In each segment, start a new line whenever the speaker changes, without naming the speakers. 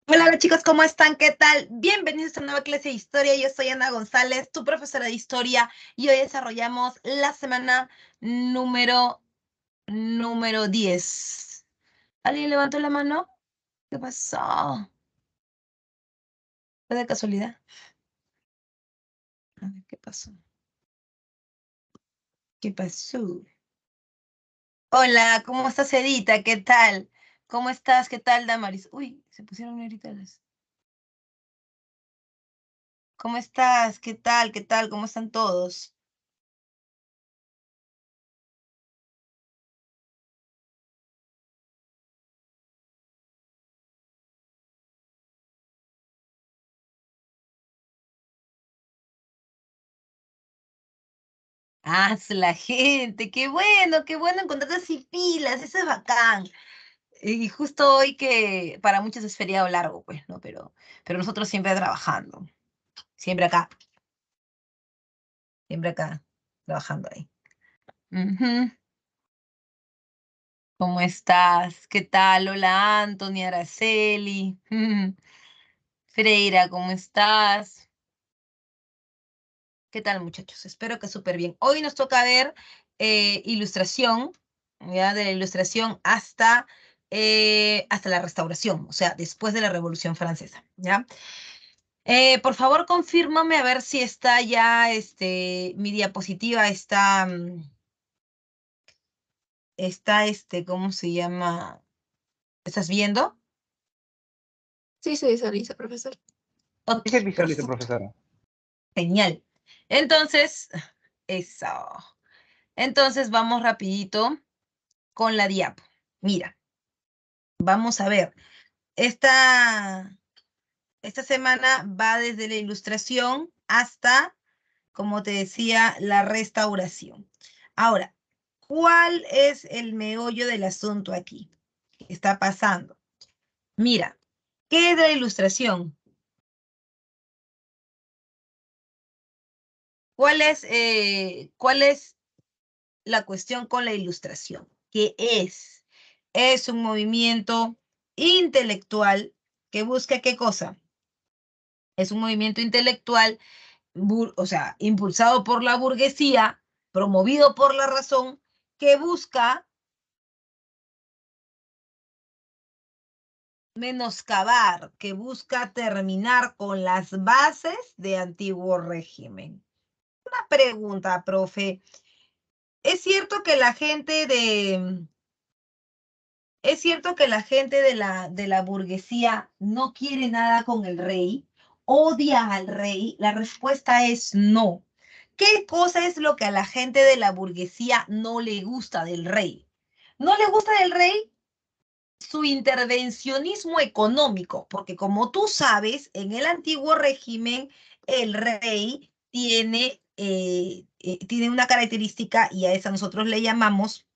Hola chicos, ¿cómo están? ¿Qué tal? Bienvenidos a esta nueva clase de historia. Yo soy Ana González, tu profesora de historia, y hoy desarrollamos la semana número 10. ¿Alguien levantó la mano? ¿Qué pasó? ¿Fue de casualidad? A ver, ¿qué pasó? ¿Qué pasó? Hola, ¿cómo estás, Edita? ¿Qué tal? ¿Cómo estás? ¿Qué tal, Damaris? Uy, se pusieron negritas. ¿Cómo estás? ¿Qué tal? ¿Qué tal? ¿Cómo están todos? Ah, es la gente, qué bueno encontrarte así pilas, eso es bacán. Y justo hoy que para muchos es feriado largo, pues, ¿no? Pero nosotros siempre trabajando, siempre acá, trabajando ahí. Ujú. ¿Cómo estás? ¿Qué tal? Hola, Anthony, Araceli. Freira, ¿cómo estás? ¿Qué tal, muchachos? Espero que súper bien. Hoy nos toca ver ilustración, ¿ya? De la ilustración hasta la restauración, o sea, después de la Revolución Francesa, ¿ya? Por favor, confírmame a ver si está ya, mi diapositiva ¿cómo se llama? ¿Estás viendo?
Sí, se visualiza, profesor.
Ok,
Sí se visualiza,
perfecto.
profesora.
Genial. Entonces, eso. Entonces, vamos rapidito con la diapo. Mira. Vamos a ver, esta, esta semana va desde la ilustración hasta, como te decía, la restauración. Ahora, ¿cuál es el meollo del asunto aquí? ¿Qué está pasando? Mira, ¿qué es la ilustración? ¿Cuál es la cuestión con la ilustración? ¿Qué es? Es un movimiento intelectual que busca ¿qué cosa? Es un movimiento intelectual, o sea, impulsado por la burguesía, promovido por la razón, que busca menoscabar, que busca terminar con las bases de antiguo régimen. Una pregunta, profe. ¿Es cierto que la gente ¿Es cierto que la gente de la burguesía no quiere nada con el rey? ¿Odia al rey? La respuesta es no. ¿Qué cosa es lo que a la gente de la burguesía no le gusta del rey? ¿No le gusta del rey? Su intervencionismo económico, porque como tú sabes, en el antiguo régimen, el rey tiene una característica y a esa nosotros le llamamos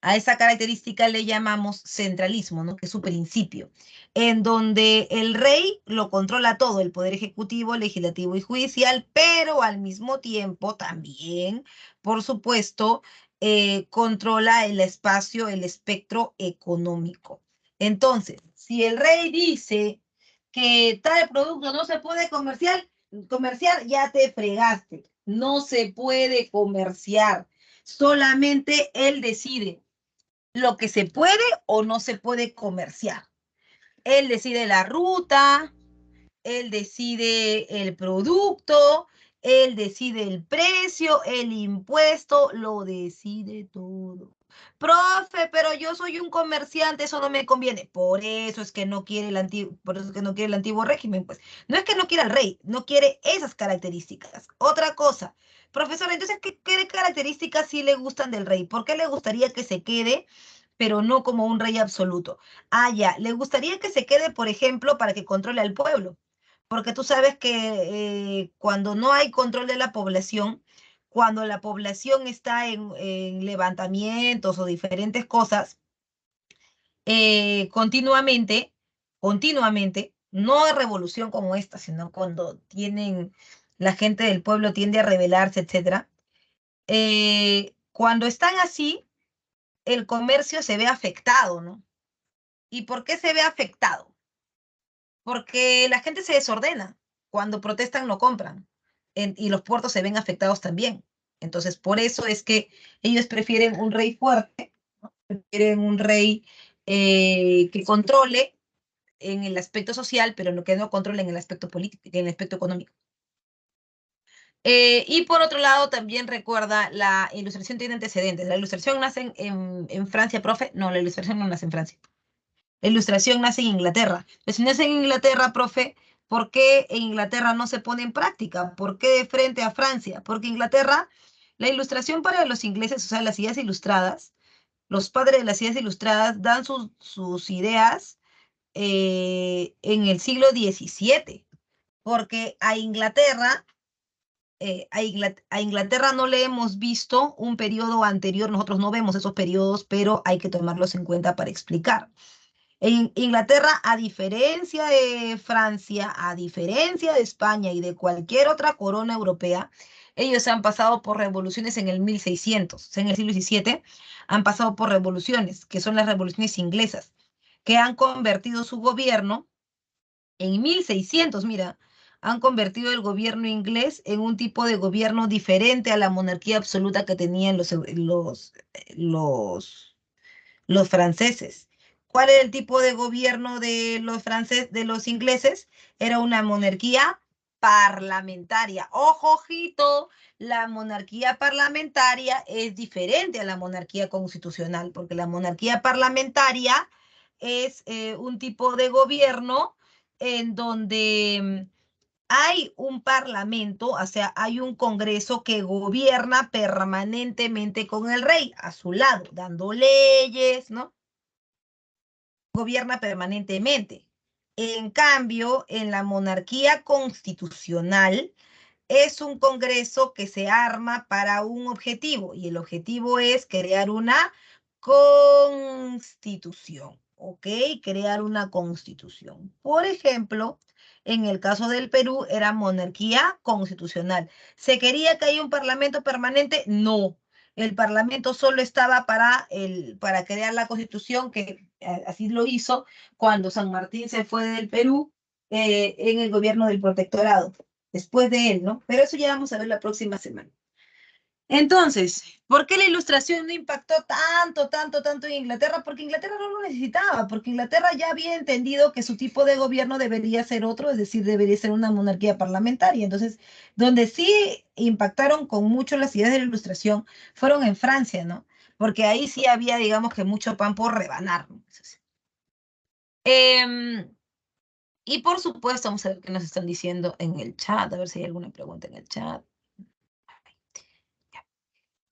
a esa característica le llamamos centralismo, ¿no? Que es su principio, en donde el rey lo controla todo, el poder ejecutivo, legislativo y judicial, pero al mismo tiempo también, por supuesto, controla el espacio, el espectro económico. Entonces, si el rey dice que tal producto no se puede comerciar, ya te fregaste. No se puede comerciar. Solamente él decide lo que se puede o no se puede comerciar. Él decide la ruta, él decide el producto, él decide el precio, el impuesto, lo decide todo. Profe, pero yo soy un comerciante, eso no me conviene. Por eso es que no quiere por eso es que no quiere el antiguo régimen, pues. No es que no quiera al rey, no quiere esas características. Otra cosa, profesor, entonces, ¿qué características sí le gustan del rey? ¿Por qué le gustaría que se quede, pero no como un rey absoluto? Ah, ya, le gustaría que se quede, por ejemplo, para que controle al pueblo. Porque tú sabes que cuando no hay control de la población, cuando la población está en levantamientos o diferentes cosas, continuamente, no es revolución como esta, sino cuando la gente del pueblo tiende a rebelarse, etc. Cuando están así, el comercio se ve afectado, ¿no? ¿Y por qué se ve afectado? Porque la gente se desordena. Cuando protestan no compran. Y los puertos se ven afectados también. Entonces, por eso es que ellos prefieren un rey fuerte, ¿no? Prefieren un rey que controle en el aspecto social, pero que no controle en el aspecto político, en el aspecto económico. Y por otro lado, también recuerda, la ilustración tiene antecedentes. La ilustración nace en Francia, profe. No, la ilustración no nace en Francia. La ilustración nace en Inglaterra. Pero si nace en Inglaterra, profe, ¿por qué en Inglaterra no se pone en práctica? ¿Por qué de frente a Francia? Porque Inglaterra, la ilustración para los ingleses, o sea, las ideas ilustradas, los padres de las ideas ilustradas dan sus ideas en el siglo XVII, porque a Inglaterra no le hemos visto un periodo anterior, nosotros no vemos esos periodos, pero hay que tomarlos en cuenta para explicar. En Inglaterra, a diferencia de Francia, a diferencia de España y de cualquier otra corona europea, ellos han pasado por revoluciones en el 1600, o sea, en el siglo XVII, han pasado por revoluciones, que son las revoluciones inglesas, que han convertido su gobierno en 1600, mira, han convertido el gobierno inglés en un tipo de gobierno diferente a la monarquía absoluta que tenían los franceses. ¿Cuál era el tipo de gobierno de los franceses, de los ingleses? Era una monarquía parlamentaria. Ojo, ojito, la monarquía parlamentaria es diferente a la monarquía constitucional, porque la monarquía parlamentaria es un tipo de gobierno en donde hay un parlamento, o sea, hay un congreso que gobierna permanentemente con el rey a su lado, dando leyes, ¿no? Gobierna permanentemente. En cambio, en la monarquía constitucional es un congreso que se arma para un objetivo y el objetivo es crear una constitución, ¿ok? Crear una constitución. Por ejemplo, en el caso del Perú era monarquía constitucional. ¿Se quería que haya un parlamento permanente? No. El parlamento solo estaba para crear la constitución, que así lo hizo cuando San Martín se fue del Perú en el gobierno del protectorado después de él, ¿no? Pero eso ya vamos a ver la próxima semana. Entonces, ¿por qué la ilustración no impactó tanto en Inglaterra? Porque Inglaterra no lo necesitaba, porque Inglaterra ya había entendido que su tipo de gobierno debería ser otro, es decir, debería ser una monarquía parlamentaria. Entonces, donde sí impactaron con mucho las ideas de la ilustración fueron en Francia, ¿no? Porque ahí sí había, digamos que mucho pan por rebanar, ¿no? Em, y por supuesto, vamos a ver qué nos están diciendo en el chat, a ver si hay alguna pregunta en el chat.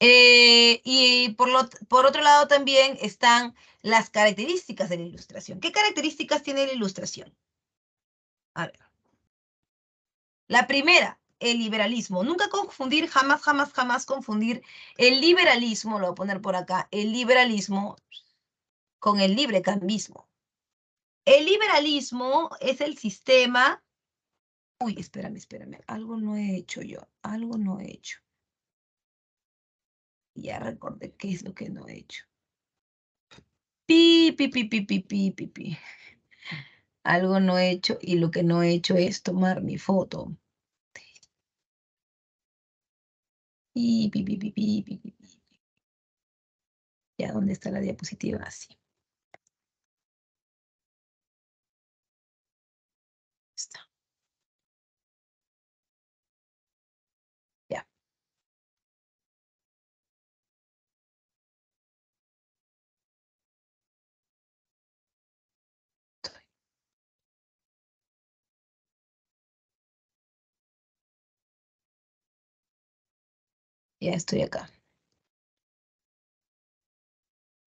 Y por otro lado también están las características de la ilustración. ¿Qué características tiene la ilustración? A ver. La primera, el liberalismo. Nunca confundir, jamás confundir el liberalismo, lo voy a poner por acá, el liberalismo con el librecambismo. El liberalismo es el sistema... Uy, espérame, algo no he hecho yo, algo no he hecho. Ya recordé qué es lo que no he hecho. Pi. Algo no he hecho y lo que no he hecho es tomar mi foto. Pi. Ya, ¿dónde está la diapositiva? Así. Está. Ya. Ya estoy acá.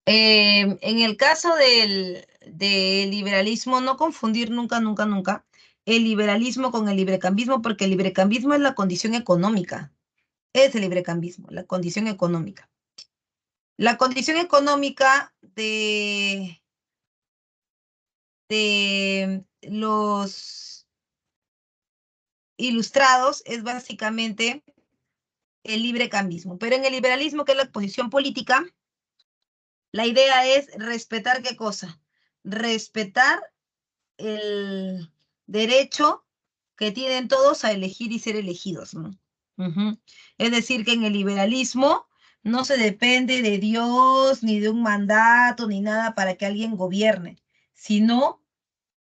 En el caso del liberalismo, no confundir nunca el liberalismo con el librecambismo, porque el librecambismo es la condición económica. Es el librecambismo, la condición económica. La condición económica de los ilustrados es básicamente el librecambismo. Pero en el liberalismo, que es la posición política, La idea es respetar ¿qué cosa? Respetar el derecho que tienen todos a elegir y ser elegidos, ¿no? Ujú. Es decir, que en el liberalismo no se depende de Dios, ni de un mandato, ni nada para que alguien gobierne, sino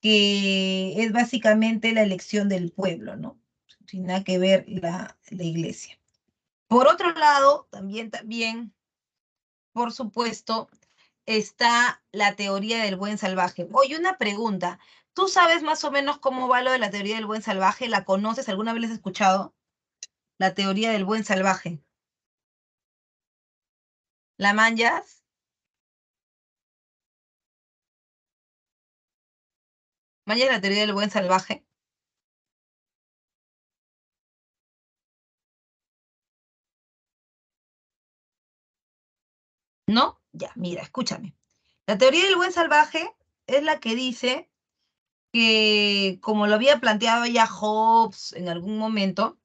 que es básicamente la elección del pueblo, ¿no? Sin nada que ver la iglesia. Por otro lado, también, por supuesto, está la teoría del buen salvaje. Oye, una pregunta. ¿Tú sabes más o menos cómo va lo de la teoría del buen salvaje? ¿La conoces? ¿Alguna vez la has escuchado? La teoría del buen salvaje. ¿La manjas? ¿Manjas la teoría del buen salvaje? ¿No? Ya, mira, escúchame. La teoría del buen salvaje es la que dice que, como lo había planteado ya Hobbes en algún momento,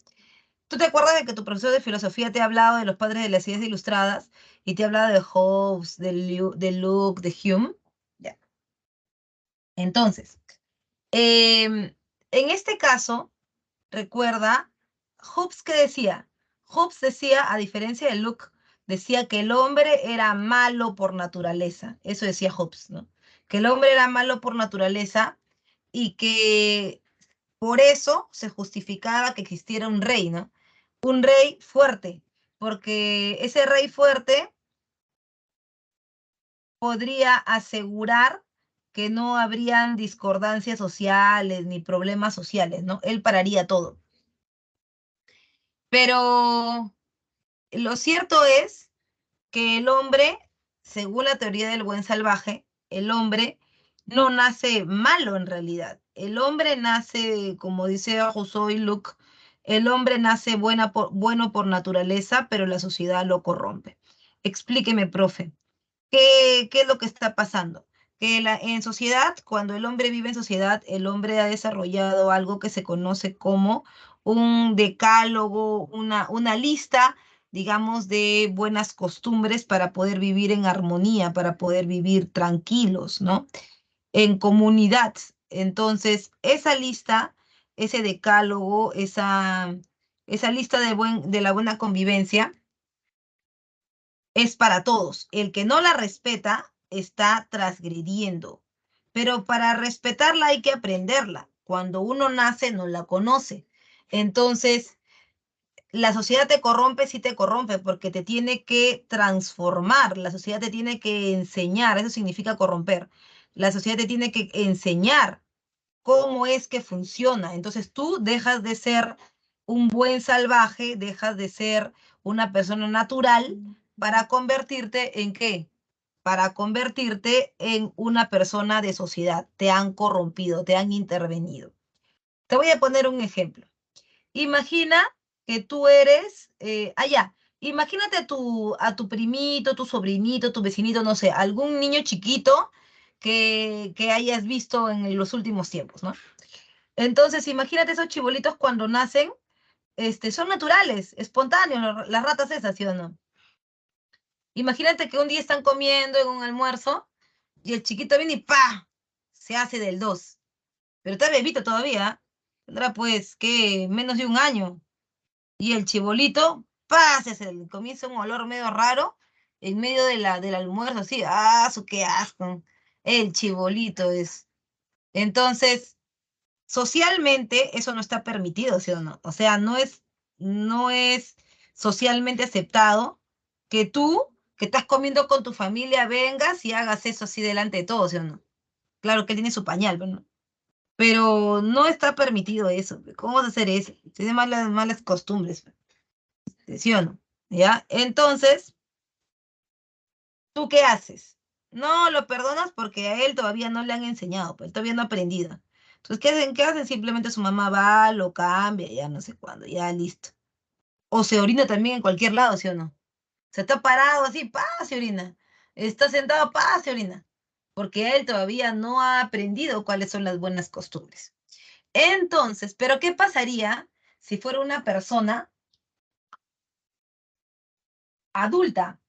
¿tú te acuerdas de que tu profesor de filosofía te ha hablado de los padres de las ideas ilustradas y te ha hablado de Hobbes, de Locke, de Hume? Ya. Entonces, en este caso, recuerda, Hobbes, ¿qué decía? Hobbes decía, a diferencia de Locke, decía que el hombre era malo por naturaleza. Eso decía Hobbes, ¿no? Que el hombre era malo por naturaleza y que por eso se justificaba que existiera un rey, ¿no? Un rey fuerte, porque ese rey fuerte podría asegurar que no habrían discordancias sociales ni problemas sociales, ¿no? Él pararía todo. Pero lo cierto es que el hombre, según la teoría del buen salvaje, el hombre no nace malo en realidad. El hombre nace, como dice Rousseau y Locke, el hombre nace bueno por naturaleza, pero la sociedad lo corrompe. Explíqueme, profe. ¿Qué es lo que está pasando? Que en sociedad, cuando el hombre vive en sociedad, el hombre ha desarrollado algo que se conoce como un decálogo, una lista, digamos, de buenas costumbres para poder vivir en armonía, para poder vivir tranquilos, ¿no? En comunidad. Entonces, esa lista, ese decálogo, esa lista de la buena convivencia, es para todos. El que no la respeta está transgrediendo. Pero para respetarla hay que aprenderla. Cuando uno nace no la conoce. Entonces, la sociedad te corrompe, sí te corrompe, porque te tiene que transformar. La sociedad te tiene que enseñar. Eso significa corromper. La sociedad te tiene que enseñar cómo es que funciona. Entonces tú dejas de ser un buen salvaje, dejas de ser una persona natural para convertirte en ¿qué? Para convertirte en una persona de sociedad. Te han corrompido, te han intervenido. Te voy a poner un ejemplo. Imagina que tú eres, imagínate a tu primito, tu sobrinito, tu vecinito, no sé, algún niño chiquito que hayas visto en los últimos tiempos, ¿no? Entonces, imagínate esos chibolitos cuando nacen, son naturales, espontáneos, las ratas esas, ¿sí o no? Imagínate que un día están comiendo en un almuerzo y el chiquito viene y ¡pa! Se hace del 2. Pero está bebito todavía, tendrá pues, ¿qué? Menos de un año. Y el chibolito, ¡pa! Comienza un olor medio raro en medio del almuerzo, así, ¡ah, su qué asco! El chibolito es. Entonces, socialmente eso no está permitido, ¿sí o no? O sea, no es socialmente aceptado que tú, que estás comiendo con tu familia, vengas y hagas eso así delante de todos, ¿sí o no? Claro que él tiene su pañal, pero no está permitido eso. ¿Cómo vas a hacer eso? Tiene malas costumbres, ¿sí o no? ¿Ya? Entonces, ¿tú qué haces? No lo perdonas porque a él todavía no le han enseñado, pues todavía no ha aprendido. Entonces, ¿qué hacen? ¿Qué hacen? Simplemente su mamá va, lo cambia, ya no sé cuándo, ya listo. O se orina también en cualquier lado, ¿sí o no? Se está parado así, pa, se orina. Está sentado, pa, se orina. Porque él todavía no ha aprendido cuáles son las buenas costumbres. Entonces, ¿pero qué pasaría si fuera una persona adulta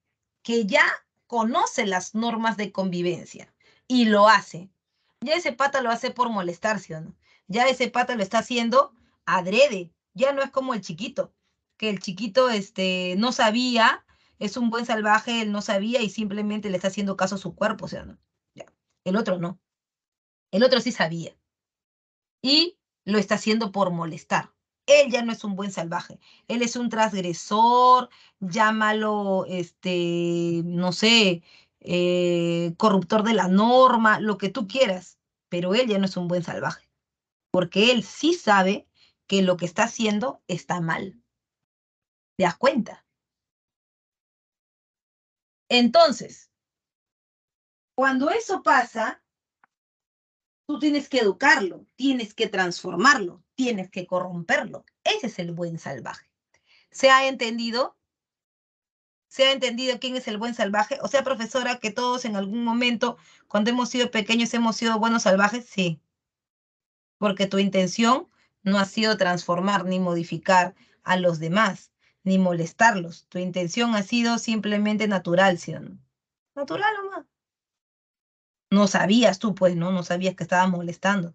que ya conoce las normas de convivencia y lo hace. Ya ese pata lo hace por molestarse, ¿o no? Ya ese pata lo está haciendo adrede. Ya no es como el chiquito, que el chiquito no sabía, es un buen salvaje, él no sabía y simplemente le está haciendo caso a su cuerpo, o sea, ¿no? Ya. El otro no. El otro sí sabía y lo está haciendo por molestar. Él ya no es un buen salvaje, él es un transgresor, llámalo, no sé, corruptor de la norma, lo que tú quieras, pero él ya no es un buen salvaje, porque él sí sabe que lo que está haciendo está mal. ¿Te das cuenta? Entonces, cuando eso pasa, tú tienes que educarlo, tienes que transformarlo, tienes que corromperlo. Ese es el buen salvaje. ¿Se ha entendido? ¿Se ha entendido quién es el buen salvaje? O sea, profesora, que todos en algún momento, cuando hemos sido pequeños, hemos sido buenos salvajes, sí, porque tu intención no ha sido transformar ni modificar a los demás, ni molestarlos. Tu intención ha sido simplemente natural, ¿sí o no? Natural nomás. No sabías tú, pues, ¿no? No sabías que estaba molestando.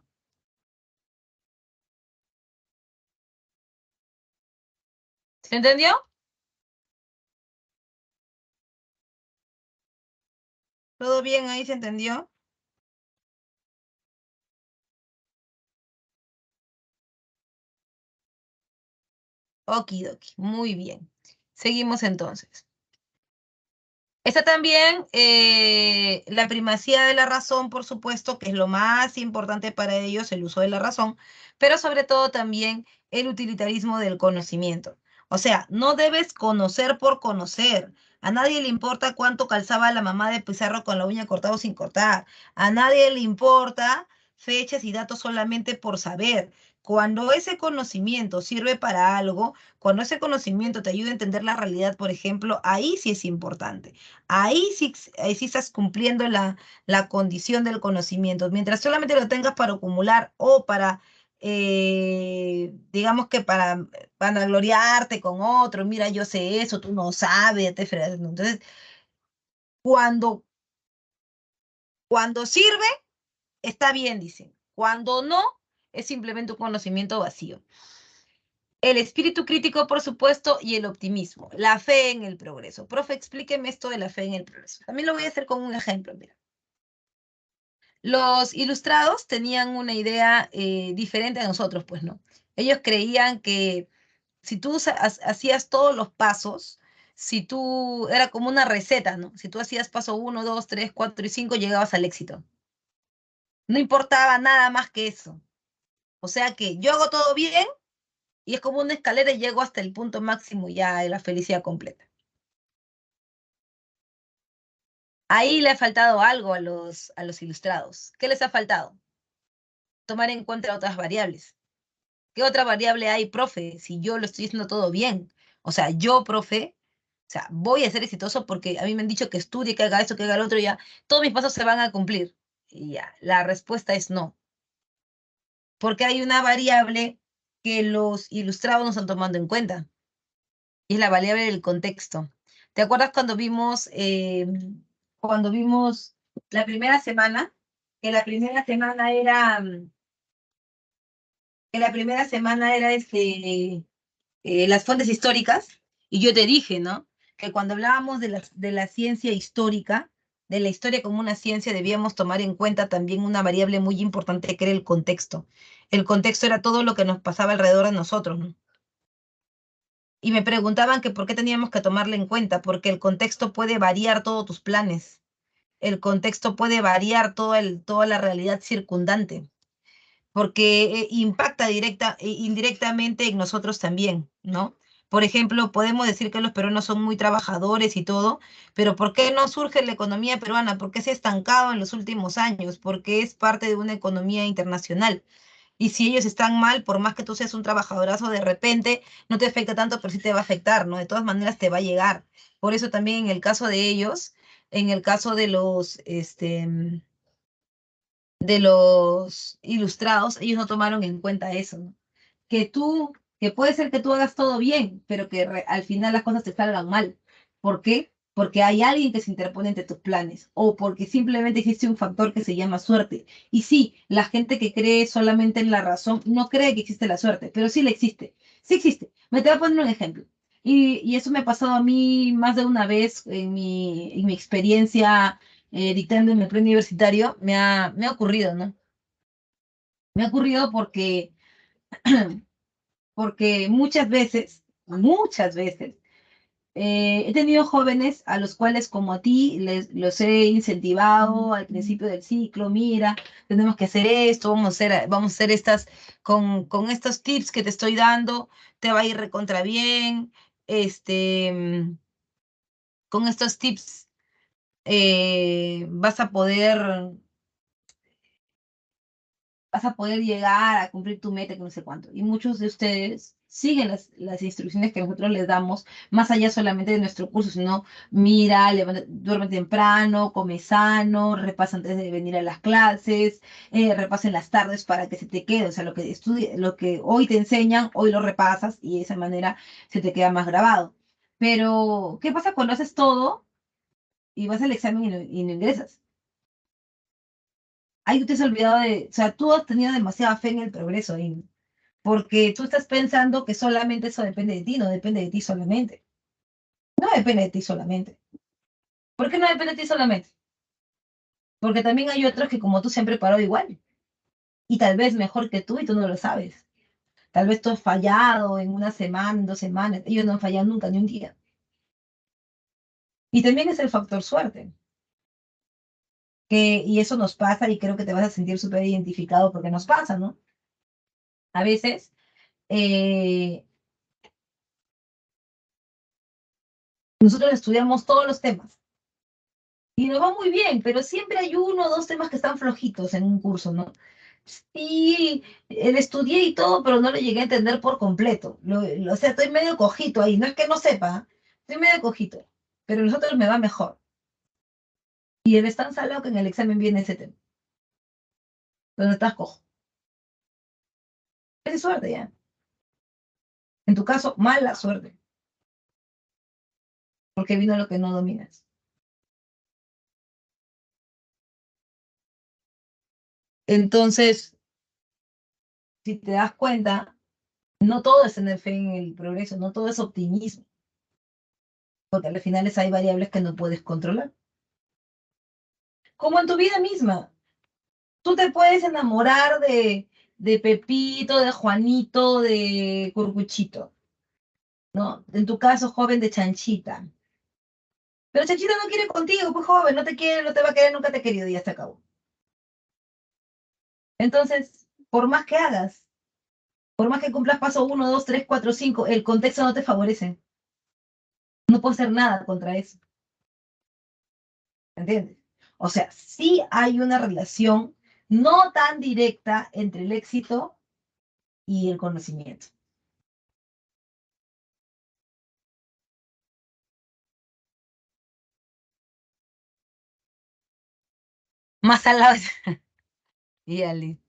¿Se entendió? ¿Todo bien ahí? ¿Se entendió? Okidoki, muy bien. Seguimos entonces. Está también la primacía de la razón, por supuesto, que es lo más importante para ellos, el uso de la razón, pero sobre todo también el utilitarismo del conocimiento. O sea, no debes conocer por conocer. A nadie le importa cuánto calzaba la mamá de Pizarro con la uña cortada o sin cortar. A nadie le importa fechas y datos solamente por saber. Cuando ese conocimiento sirve para algo, cuando ese conocimiento te ayuda a entender la realidad, por ejemplo, ahí sí es importante. Ahí sí estás cumpliendo la condición del conocimiento. Mientras solamente lo tengas para acumular o para, digamos que para gloriarte con otro, mira, yo sé eso, tú no sabes, te fregas, ¿no? Entonces, cuando, cuando sirve, está bien, dicen. Cuando no, es simplemente un conocimiento vacío. El espíritu crítico, por supuesto, y el optimismo, la fe en el progreso. Profe, explíqueme esto de la fe en el progreso. También lo voy a hacer con un ejemplo, mira. Los ilustrados tenían una idea diferente a nosotros, pues no. Ellos creían que si tú hacías todos los pasos, si tú, era como una receta, ¿no? Si tú hacías paso 1, 2, 3, 4 y 5, llegabas al éxito. No importaba nada más que eso. O sea que yo hago todo bien y es como una escalera y llego hasta el punto máximo ya de la felicidad completa. Ahí le ha faltado algo a los ilustrados. ¿Qué les ha faltado? Tomar en cuenta otras variables. ¿Qué otra variable hay, profe? Si yo lo estoy haciendo todo bien. O sea, yo, profe, o sea, voy a ser exitoso porque a mí me han dicho que estudie, que haga esto, que haga lo otro, ya. Todos mis pasos se van a cumplir. Y ya, la respuesta es no. Porque hay una variable que los ilustrados no están tomando en cuenta. Y es la variable del contexto. ¿Te acuerdas cuando vimos la primera semana? Que la primera semana era, que la primera semana era las fuentes históricas, y yo te dije, ¿no? Que cuando hablábamos de la ciencia histórica, de la historia como una ciencia, debíamos tomar en cuenta también una variable muy importante que era el contexto. El contexto era todo lo que nos pasaba alrededor de nosotros, ¿no? Y me preguntaban que por qué teníamos que tomarle en cuenta, porque el contexto puede variar todos tus planes, el contexto puede variar toda la realidad circundante, porque impacta directa e indirectamente en nosotros también, ¿no? Por ejemplo, podemos decir que los peruanos son muy trabajadores y todo, pero ¿por qué no surge la economía peruana? ¿Por qué se ha estancado en los últimos años? Porque es parte de una economía internacional. Y si ellos están mal, por más que tú seas un trabajadorazo, de repente no te afecta tanto, pero sí te va a afectar, ¿no? De todas maneras te va a llegar. Por eso también en el caso de ellos, en el caso de los ilustrados, ellos no tomaron en cuenta eso, ¿no? Que puede ser que tú hagas todo bien, pero que al final las cosas te salgan mal. ¿Por qué? porque hay alguien que se interpone entre tus planes o porque simplemente existe un factor que se llama suerte. Y sí, la gente que cree solamente en la razón no cree que existe la suerte, pero sí la existe. Sí existe. Me te voy a poner un ejemplo. Y eso me ha pasado a mí más de una vez en mi experiencia dictando en el preuniversitario. Me ha ocurrido, ¿no? Me ha ocurrido porque muchas veces, he tenido jóvenes a los cuales, como a ti, los he incentivado al principio del ciclo. Mira, tenemos que hacer esto, vamos a hacer estas, con estos tips que te estoy dando, te va a ir recontra bien. Con estos tips vas a poder llegar a cumplir tu meta, que no sé cuánto. Y muchos de ustedes siguen las instrucciones que nosotros les damos, más allá solamente de nuestro curso, sino mira, duerme temprano, come sano, repasa antes de venir a las clases, repasa en las tardes para que se te quede. O sea, lo que hoy te enseñan, hoy lo repasas y de esa manera se te queda más grabado. Pero, ¿qué pasa cuando haces todo y vas al examen y no ingresas? Ahí tú te has olvidado o sea, tú has tenido demasiada fe en el progreso ahí, porque tú estás pensando que solamente eso depende de ti, no depende de ti solamente. No depende de ti solamente. ¿Por qué no depende de ti solamente? Porque también hay otros que como tú se han preparado igual, y tal vez mejor que tú y tú no lo sabes. Tal vez tú has fallado en una semana, en 2 semanas, ellos no han fallado nunca, ni un día. Y también es el factor suerte, y eso nos pasa y creo que te vas a sentir súper identificado porque nos pasa, ¿no? A veces eh, nosotros estudiamos todos los temas y nos va muy bien, pero siempre hay uno o dos temas que están flojitos en un curso, ¿no? Sí, le estudié y todo, pero no lo llegué a entender por completo. O sea, estoy medio cojito ahí. No es que no sepa, estoy medio cojito, pero a nosotros me va mejor. Y él es tan salado que en el examen viene ese tema, donde estás cojo. Es suerte ya. En tu caso, mala suerte, porque vino lo que no dominas. Entonces, si te das cuenta, no todo es tener fe en el progreso, no todo es optimismo, porque al final hay variables que no puedes controlar. Como en tu vida misma, tú te puedes enamorar de Pepito, de Juanito, de Curcuchito, ¿no? En tu caso, joven, de Chanchita. Pero Chanchita no quiere contigo, pues joven, no te quiere, no te va a querer, nunca te ha querido y ya se acabó. Entonces, por más que hagas, por más que cumplas paso 1, 2, 3, 4, 5, el contexto no te favorece. No puedo hacer nada contra eso. ¿Entiendes? O sea, sí hay una relación no tan directa entre el éxito y el conocimiento. Más al lado. Ya, listo.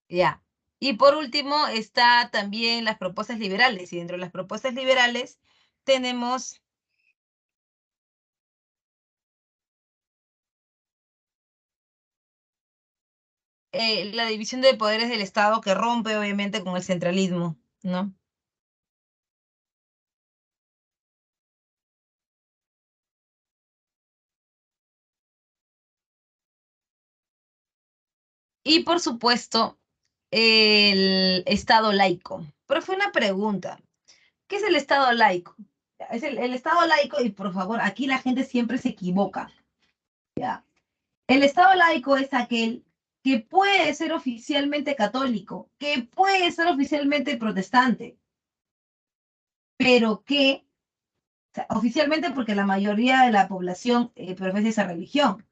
Ya. Y por último está también las propuestas liberales. Y dentro de las propuestas liberales tenemos la división de poderes del Estado que rompe obviamente con el centralismo, ¿no? Y por supuesto, el Estado laico. Pero fue una pregunta. ¿Qué es el Estado laico? Es el Estado laico, y por favor, aquí la gente siempre se equivoca. ¿Ya? El Estado laico es aquel que puede ser oficialmente católico, que puede ser oficialmente protestante, pero que, o sea, oficialmente porque la mayoría de la población profesa esa religión,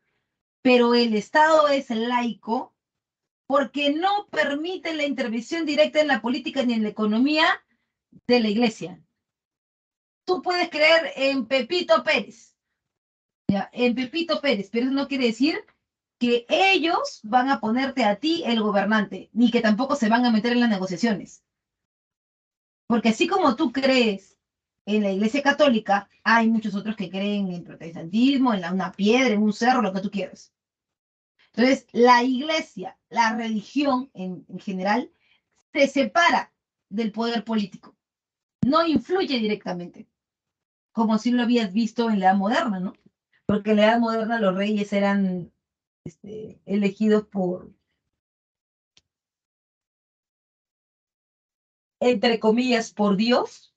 pero el Estado es laico porque no permite la intervención directa en la política ni en la economía de la iglesia. Tú puedes creer en Pepito Pérez, ¿ya? En Pepito Pérez, pero eso no quiere decir que ellos van a ponerte a ti el gobernante, ni que tampoco se van a meter en las negociaciones. Porque así como tú crees en la Iglesia Católica hay muchos otros que creen en el protestantismo, en una piedra, en un cerro, lo que tú quieras. Entonces, la Iglesia, la religión en general, se separa del poder político. No influye directamente, como si lo habías visto en la edad moderna, ¿no? Porque en la edad moderna los reyes eran elegidos por, entre comillas, por Dios,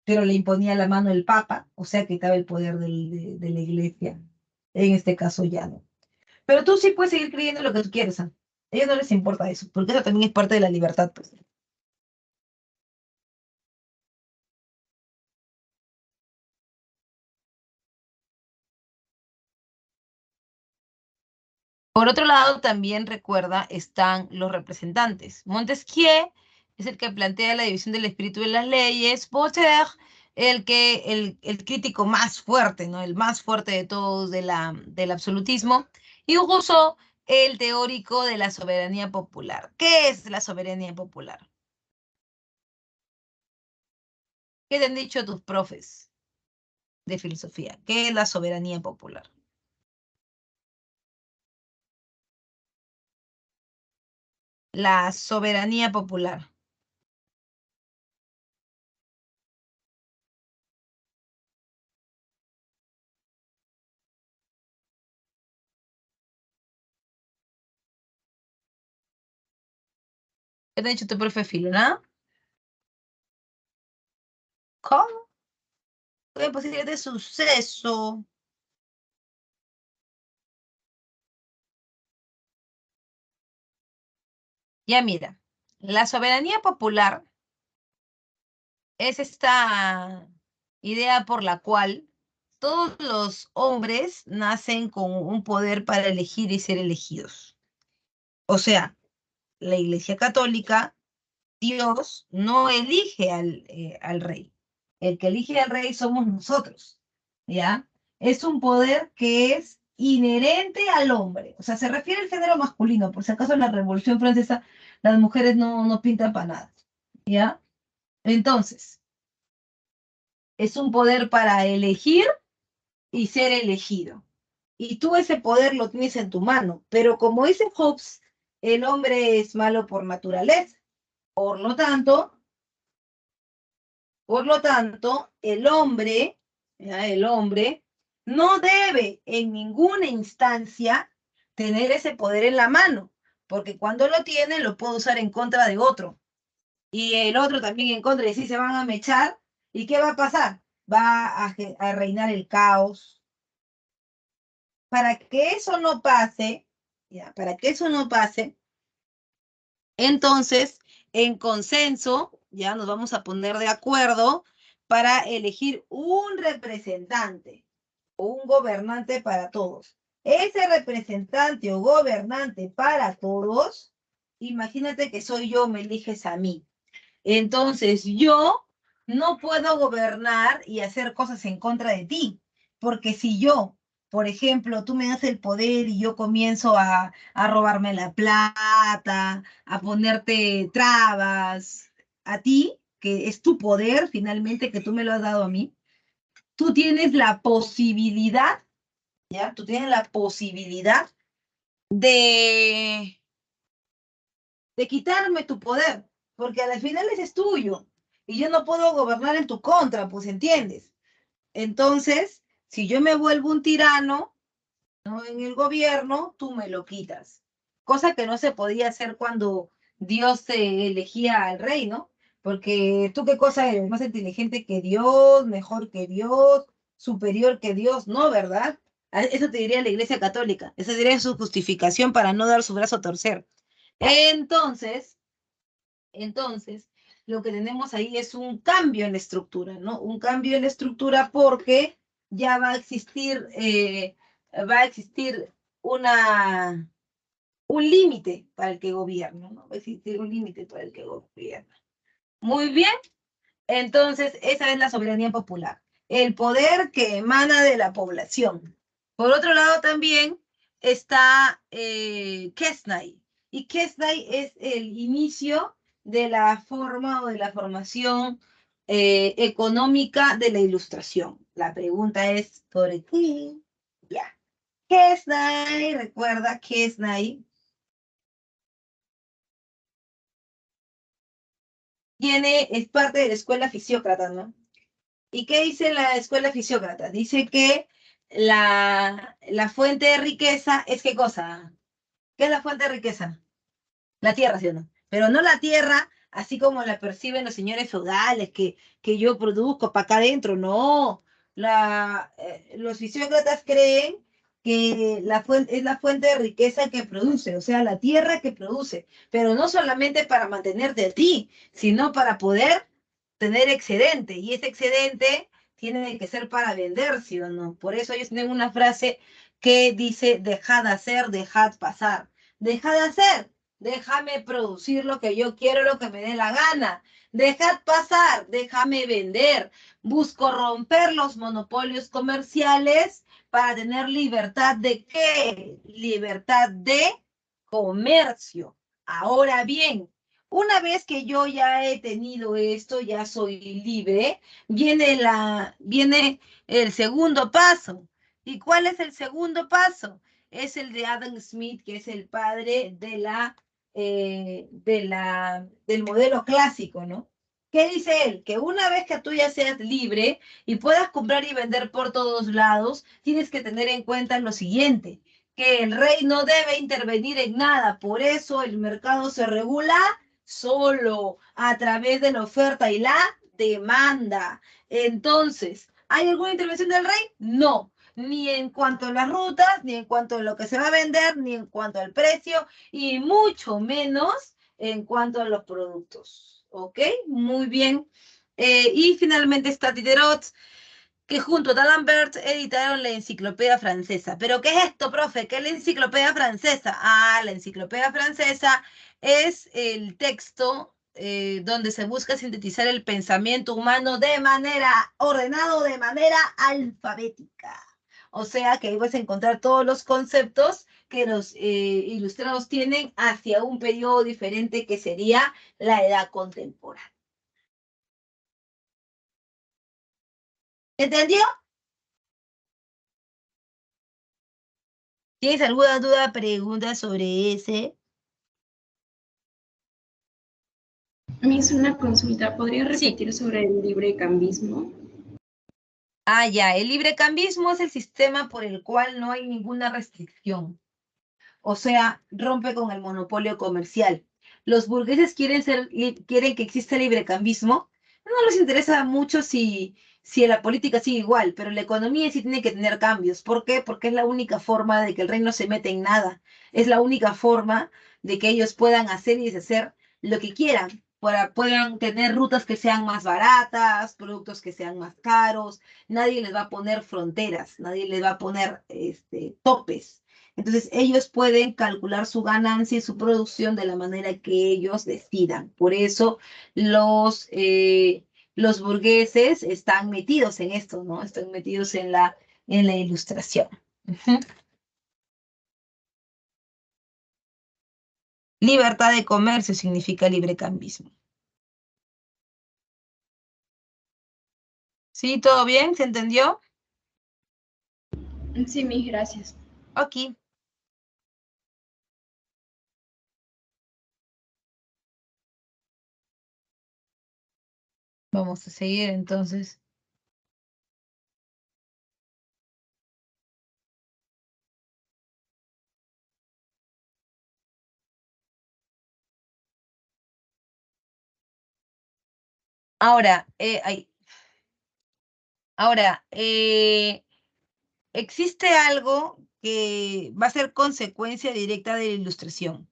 pero le imponía la mano el Papa, o sea, quitaba el poder de la Iglesia. En este caso ya no. Pero tú sí puedes seguir creyendo lo que tú quieras. A ellos no les importa eso, porque eso también es parte de la libertad, pues. Por otro lado, también recuerda, están los representantes. Montesquieu es el que plantea la división del espíritu de las leyes. Voltaire, el crítico más fuerte, ¿no? El más fuerte de todos del absolutismo. Y Rousseau, el teórico de la soberanía popular. ¿Qué es la soberanía popular? ¿Qué te han dicho tus profes de filosofía? ¿Qué es la soberanía popular? La soberanía popular. ¿Qué te ha dicho tu profe de filo, no? ¿Cómo? ¿Qué posibilidad de suceso? Ya mira, la soberanía popular es esta idea por la cual todos los hombres nacen con un poder para elegir y ser elegidos. O sea, la Iglesia Católica, Dios no elige al rey. El que elige al rey somos nosotros, ¿ya? Es un poder que es inherente al hombre. O sea, se refiere al género masculino. Por si acaso en la Revolución Francesa las mujeres no pintan para nada, ¿ya? Entonces, es un poder para elegir y ser elegido. Y tú ese poder lo tienes en tu mano. Pero como dice Hobbes, el hombre es malo por naturaleza. Por lo tanto, el hombre, ¿ya? El hombre no debe en ninguna instancia tener ese poder en la mano, porque cuando lo tiene lo puede usar en contra de otro. Y el otro también en contra, y si se van a mechar, ¿y qué va a pasar? Va a reinar el caos. Para que eso no pase, ya, para que eso no pase, entonces, en consenso, ya nos vamos a poner de acuerdo para elegir un representante o un gobernante para todos. Ese representante o gobernante para todos, imagínate que soy yo, me eliges a mí. Entonces, yo no puedo gobernar y hacer cosas en contra de ti, porque si yo, por ejemplo, tú me das el poder y yo comienzo a robarme la plata, a ponerte trabas a ti, que es tu poder finalmente, que tú me lo has dado a mí, tú tienes la posibilidad, ¿ya? Tú tienes la posibilidad de de quitarme tu poder, porque al final ese es tuyo y yo no puedo gobernar en tu contra, pues entiendes. Entonces, si yo me vuelvo un tirano, ¿no? En el gobierno, tú me lo quitas. Cosa que no se podía hacer cuando Dios se elegía al rey, ¿no? Porque tú qué cosa eres, más inteligente que Dios, mejor que Dios, superior que Dios, ¿no? ¿Verdad? Eso te diría la Iglesia Católica. Esa sería su justificación para no dar su brazo a torcer. Entonces, entonces, lo que tenemos ahí es un cambio en la estructura, ¿no? Un cambio en la estructura porque ya va a existir una, un límite para el que gobierna, ¿no? Va a existir un límite para el que gobierna. Muy bien, entonces esa es la soberanía popular, el poder que emana de la población. Por otro lado también está Quesnay, y Quesnay es el inicio de la forma o de la formación económica de la ilustración. La pregunta es, ¿por qué? Ya. ¿Qué es NAI? Recuerda, ¿qué es NAI? Es parte de la escuela fisiócrata, ¿no? ¿Y qué dice la escuela fisiócrata? Dice que la fuente de riqueza es ¿qué cosa? ¿Qué es la fuente de riqueza? La tierra, ¿sí o no? Pero no la tierra así como la perciben los señores feudales, que yo produzco para acá adentro, no. Los fisiócratas creen que la fuente es la fuente de riqueza que produce, o sea, la tierra que produce, pero no solamente para mantenerte a ti, sino para poder tener excedente, y ese excedente tiene que ser para vender, ¿sí o no? Por eso ellos tienen una frase que dice, dejad hacer, dejad pasar. Dejad hacer, déjame producir lo que yo quiero, lo que me dé la gana. Dejad pasar, déjame vender. Busco romper los monopolios comerciales para tener libertad de qué? Libertad de comercio. Ahora bien, una vez que yo ya he tenido esto, ya soy libre, viene el segundo paso. ¿Y cuál es el segundo paso? Es el de Adam Smith, que es el padre del modelo clásico, ¿no? ¿Qué dice él? Que una vez que tú ya seas libre y puedas comprar y vender por todos lados, tienes que tener en cuenta lo siguiente, que el rey no debe intervenir en nada, por eso el mercado se regula solo a través de la oferta y la demanda. Entonces, ¿hay alguna intervención del rey? No, ni en cuanto a las rutas, ni en cuanto a lo que se va a vender, ni en cuanto al precio, y mucho menos en cuanto a los productos. ¿Ok? Muy bien. Y finalmente está Diderot, que junto a D'Alembert editaron la enciclopedia francesa. ¿Pero qué es esto, profe? ¿Qué es la enciclopedia francesa? Ah, la enciclopedia francesa es el texto donde se busca sintetizar el pensamiento humano de manera ordenada, de manera alfabética. O sea que ahí vas a encontrar todos los conceptos que los ilustrados tienen hacia un periodo diferente que sería la edad contemporánea. ¿Entendió? ¿Tienes alguna duda, pregunta sobre ese?
Me hizo una consulta. ¿Podría
Sí.
repetir sobre el librecambismo?
Ah, ya. El librecambismo es el sistema por el cual no hay ninguna restricción. O sea, rompe con el monopolio comercial. Los burgueses quieren que exista el librecambismo. No les interesa mucho si la política sigue igual, pero la economía sí tiene que tener cambios. ¿Por qué? Porque es la única forma de que el rey no se meta en nada. Es la única forma de que ellos puedan hacer y deshacer lo que quieran. Puedan tener rutas que sean más baratas, productos que sean más caros. Nadie les va a poner fronteras, nadie les va a poner topes. Entonces, ellos pueden calcular su ganancia y su producción de la manera que ellos decidan. Por eso, los burgueses están metidos en esto, ¿no? Están metidos en la ilustración. Ujú. Libertad de comercio significa librecambismo. ¿Sí? ¿Todo bien? ¿Se entendió?
Sí, mis gracias.
Ok. Vamos a seguir entonces. Ahora, existe algo que va a ser consecuencia directa de la ilustración.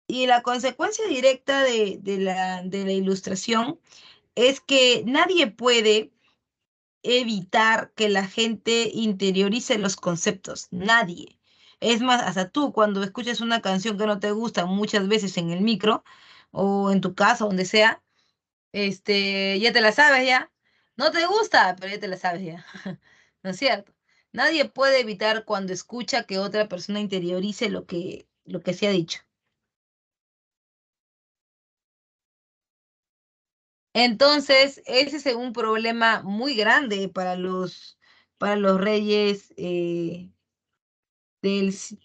Y la consecuencia directa de la ilustración es que nadie puede evitar que la gente interiorice los conceptos. Nadie. Es más, hasta tú cuando escuchas una canción que no te gusta muchas veces en el micro o en tu casa, donde sea, ya te la sabes ya. No te gusta, pero ya te la sabes ya. ¿No es cierto? Nadie puede evitar cuando escucha que otra persona interiorice lo que se ha dicho. Entonces, ese es un problema muy grande para los reyes del, s-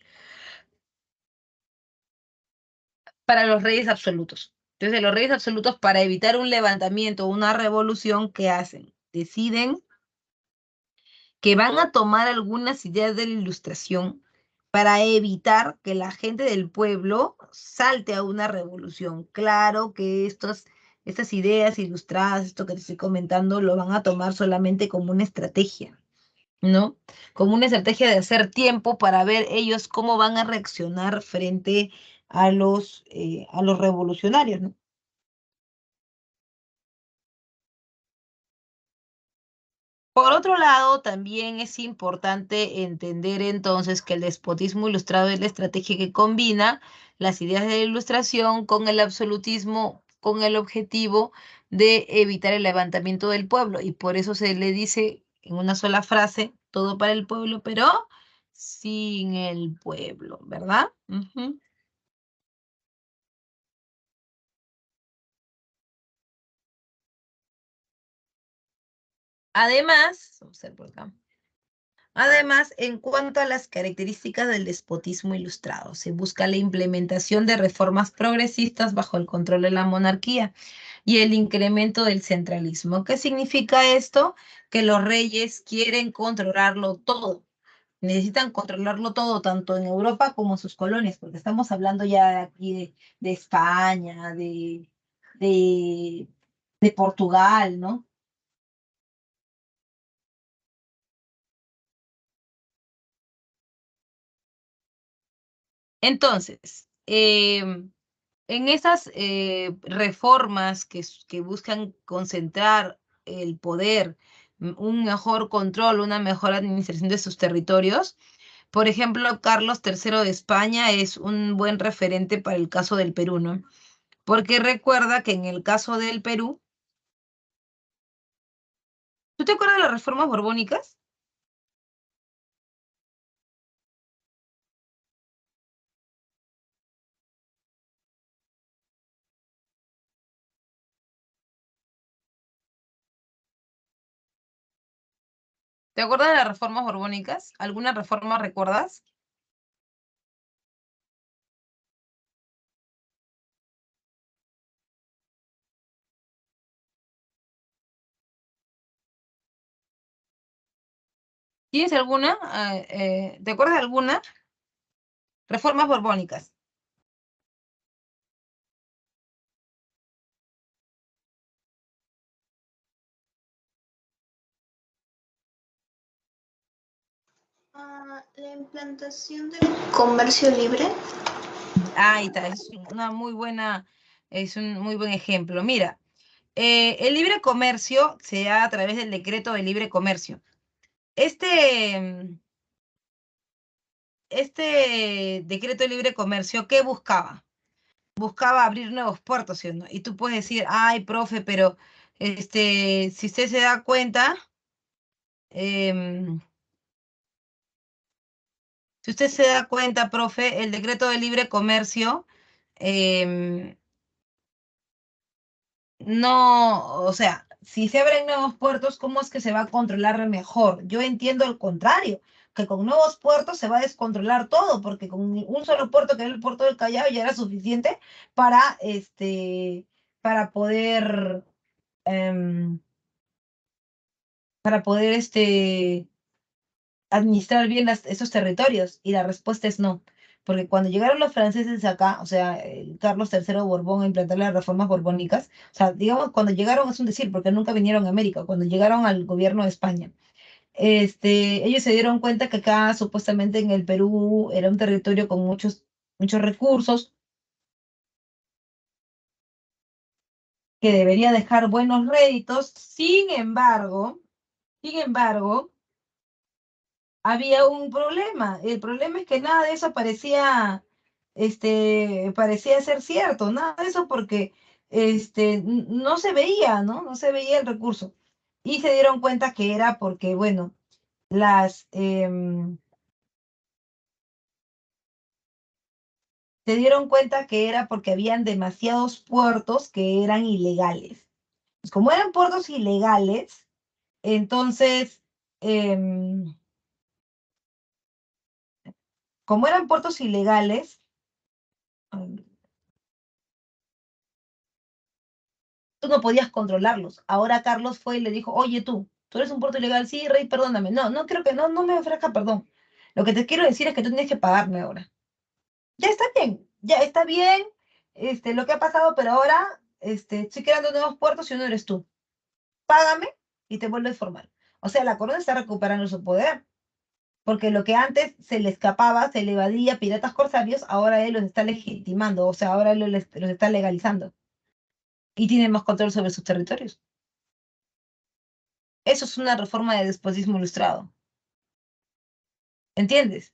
para los reyes absolutos. Entonces, los reyes absolutos, para evitar un levantamiento, una revolución, ¿qué hacen? Deciden que van a tomar algunas ideas de la Ilustración para evitar que la gente del pueblo salte a una revolución. Claro que estas ideas ilustradas, esto que te estoy comentando, lo van a tomar solamente como una estrategia, ¿no? Como una estrategia de hacer tiempo para ver ellos cómo van a reaccionar frente a los revolucionarios, ¿no? Por otro lado, también es importante entender entonces que el despotismo ilustrado es la estrategia que combina las ideas de la ilustración con el absolutismo, con el objetivo de evitar el levantamiento del pueblo. Y por eso se le dice en una sola frase, todo para el pueblo, pero sin el pueblo, ¿verdad? Ujú. Además, vamos a ver por acá. Además, en cuanto a las características del despotismo ilustrado, se busca la implementación de reformas progresistas bajo el control de la monarquía y el incremento del centralismo. ¿Qué significa esto? Que los reyes quieren controlarlo todo. Necesitan controlarlo todo, tanto en Europa como en sus colonias, porque estamos hablando ya de aquí de España, de, de Portugal, ¿no? Entonces, en esas reformas que buscan concentrar el poder, un mejor control, una mejor administración de sus territorios, por ejemplo, Carlos III de España es un buen referente para el caso del Perú, ¿no? Porque recuerda que en el caso del Perú, ¿tú te acuerdas de las reformas borbónicas? ¿Te acuerdas de las reformas borbónicas? ¿Alguna reforma recuerdas? ¿Tienes alguna? ¿Te acuerdas de alguna? Reformas borbónicas.
La implantación del comercio libre.
Ahí está, es un muy buen ejemplo. Mira, el libre comercio se da a través del decreto de libre comercio. Este, este decreto de libre comercio, ¿qué buscaba? Buscaba abrir nuevos puertos, ¿sí o no? Y tú puedes decir, ay, profe, pero si usted se da cuenta, em, si usted se da cuenta, profe, el decreto de libre comercio, em, no, o sea, si se abren nuevos puertos, ¿cómo es que se va a controlar mejor? Yo entiendo el contrario, que con nuevos puertos se va a descontrolar todo, porque con un solo puerto, que era el puerto del Callao, ya era suficiente para, para poder, em, para poder, administrar bien esos territorios. Y la respuesta es no. Porque cuando llegaron los franceses acá, o sea, Carlos III Borbón a implantar las reformas borbónicas, o sea, digamos, cuando llegaron es un decir, porque nunca vinieron a América, cuando llegaron al gobierno de España, ellos se dieron cuenta que acá, supuestamente en el Perú, era un territorio con muchos recursos, que debería dejar buenos réditos. Sin embargo, había un problema. El problema es que nada de eso parecía ser cierto, nada de eso porque no se veía, ¿no? No se veía el recurso. Y se dieron cuenta que era porque, bueno, las, se dieron cuenta que era porque habían demasiados puertos que eran ilegales. Como eran puertos ilegales, entonces, como eran puertos ilegales, tú no podías controlarlos. Ahora Carlos fue y le dijo, oye tú eres un puerto ilegal, sí, rey, perdóname. No, no creo que, no me ofrezca perdón. Lo que te quiero decir es que tú tienes que pagarme ahora. Ya está bien, lo que ha pasado, pero ahora, estoy creando nuevos puertos y no eres tú. Págame y te vuelves formal. O sea, la corona está recuperando su poder, porque lo que antes se le escapaba, se le evadía piratas corsarios, ahora él los está legitimando, o sea, ahora él los está legalizando y tiene más control sobre sus territorios. Eso es una reforma de despotismo ilustrado. ¿Entiendes?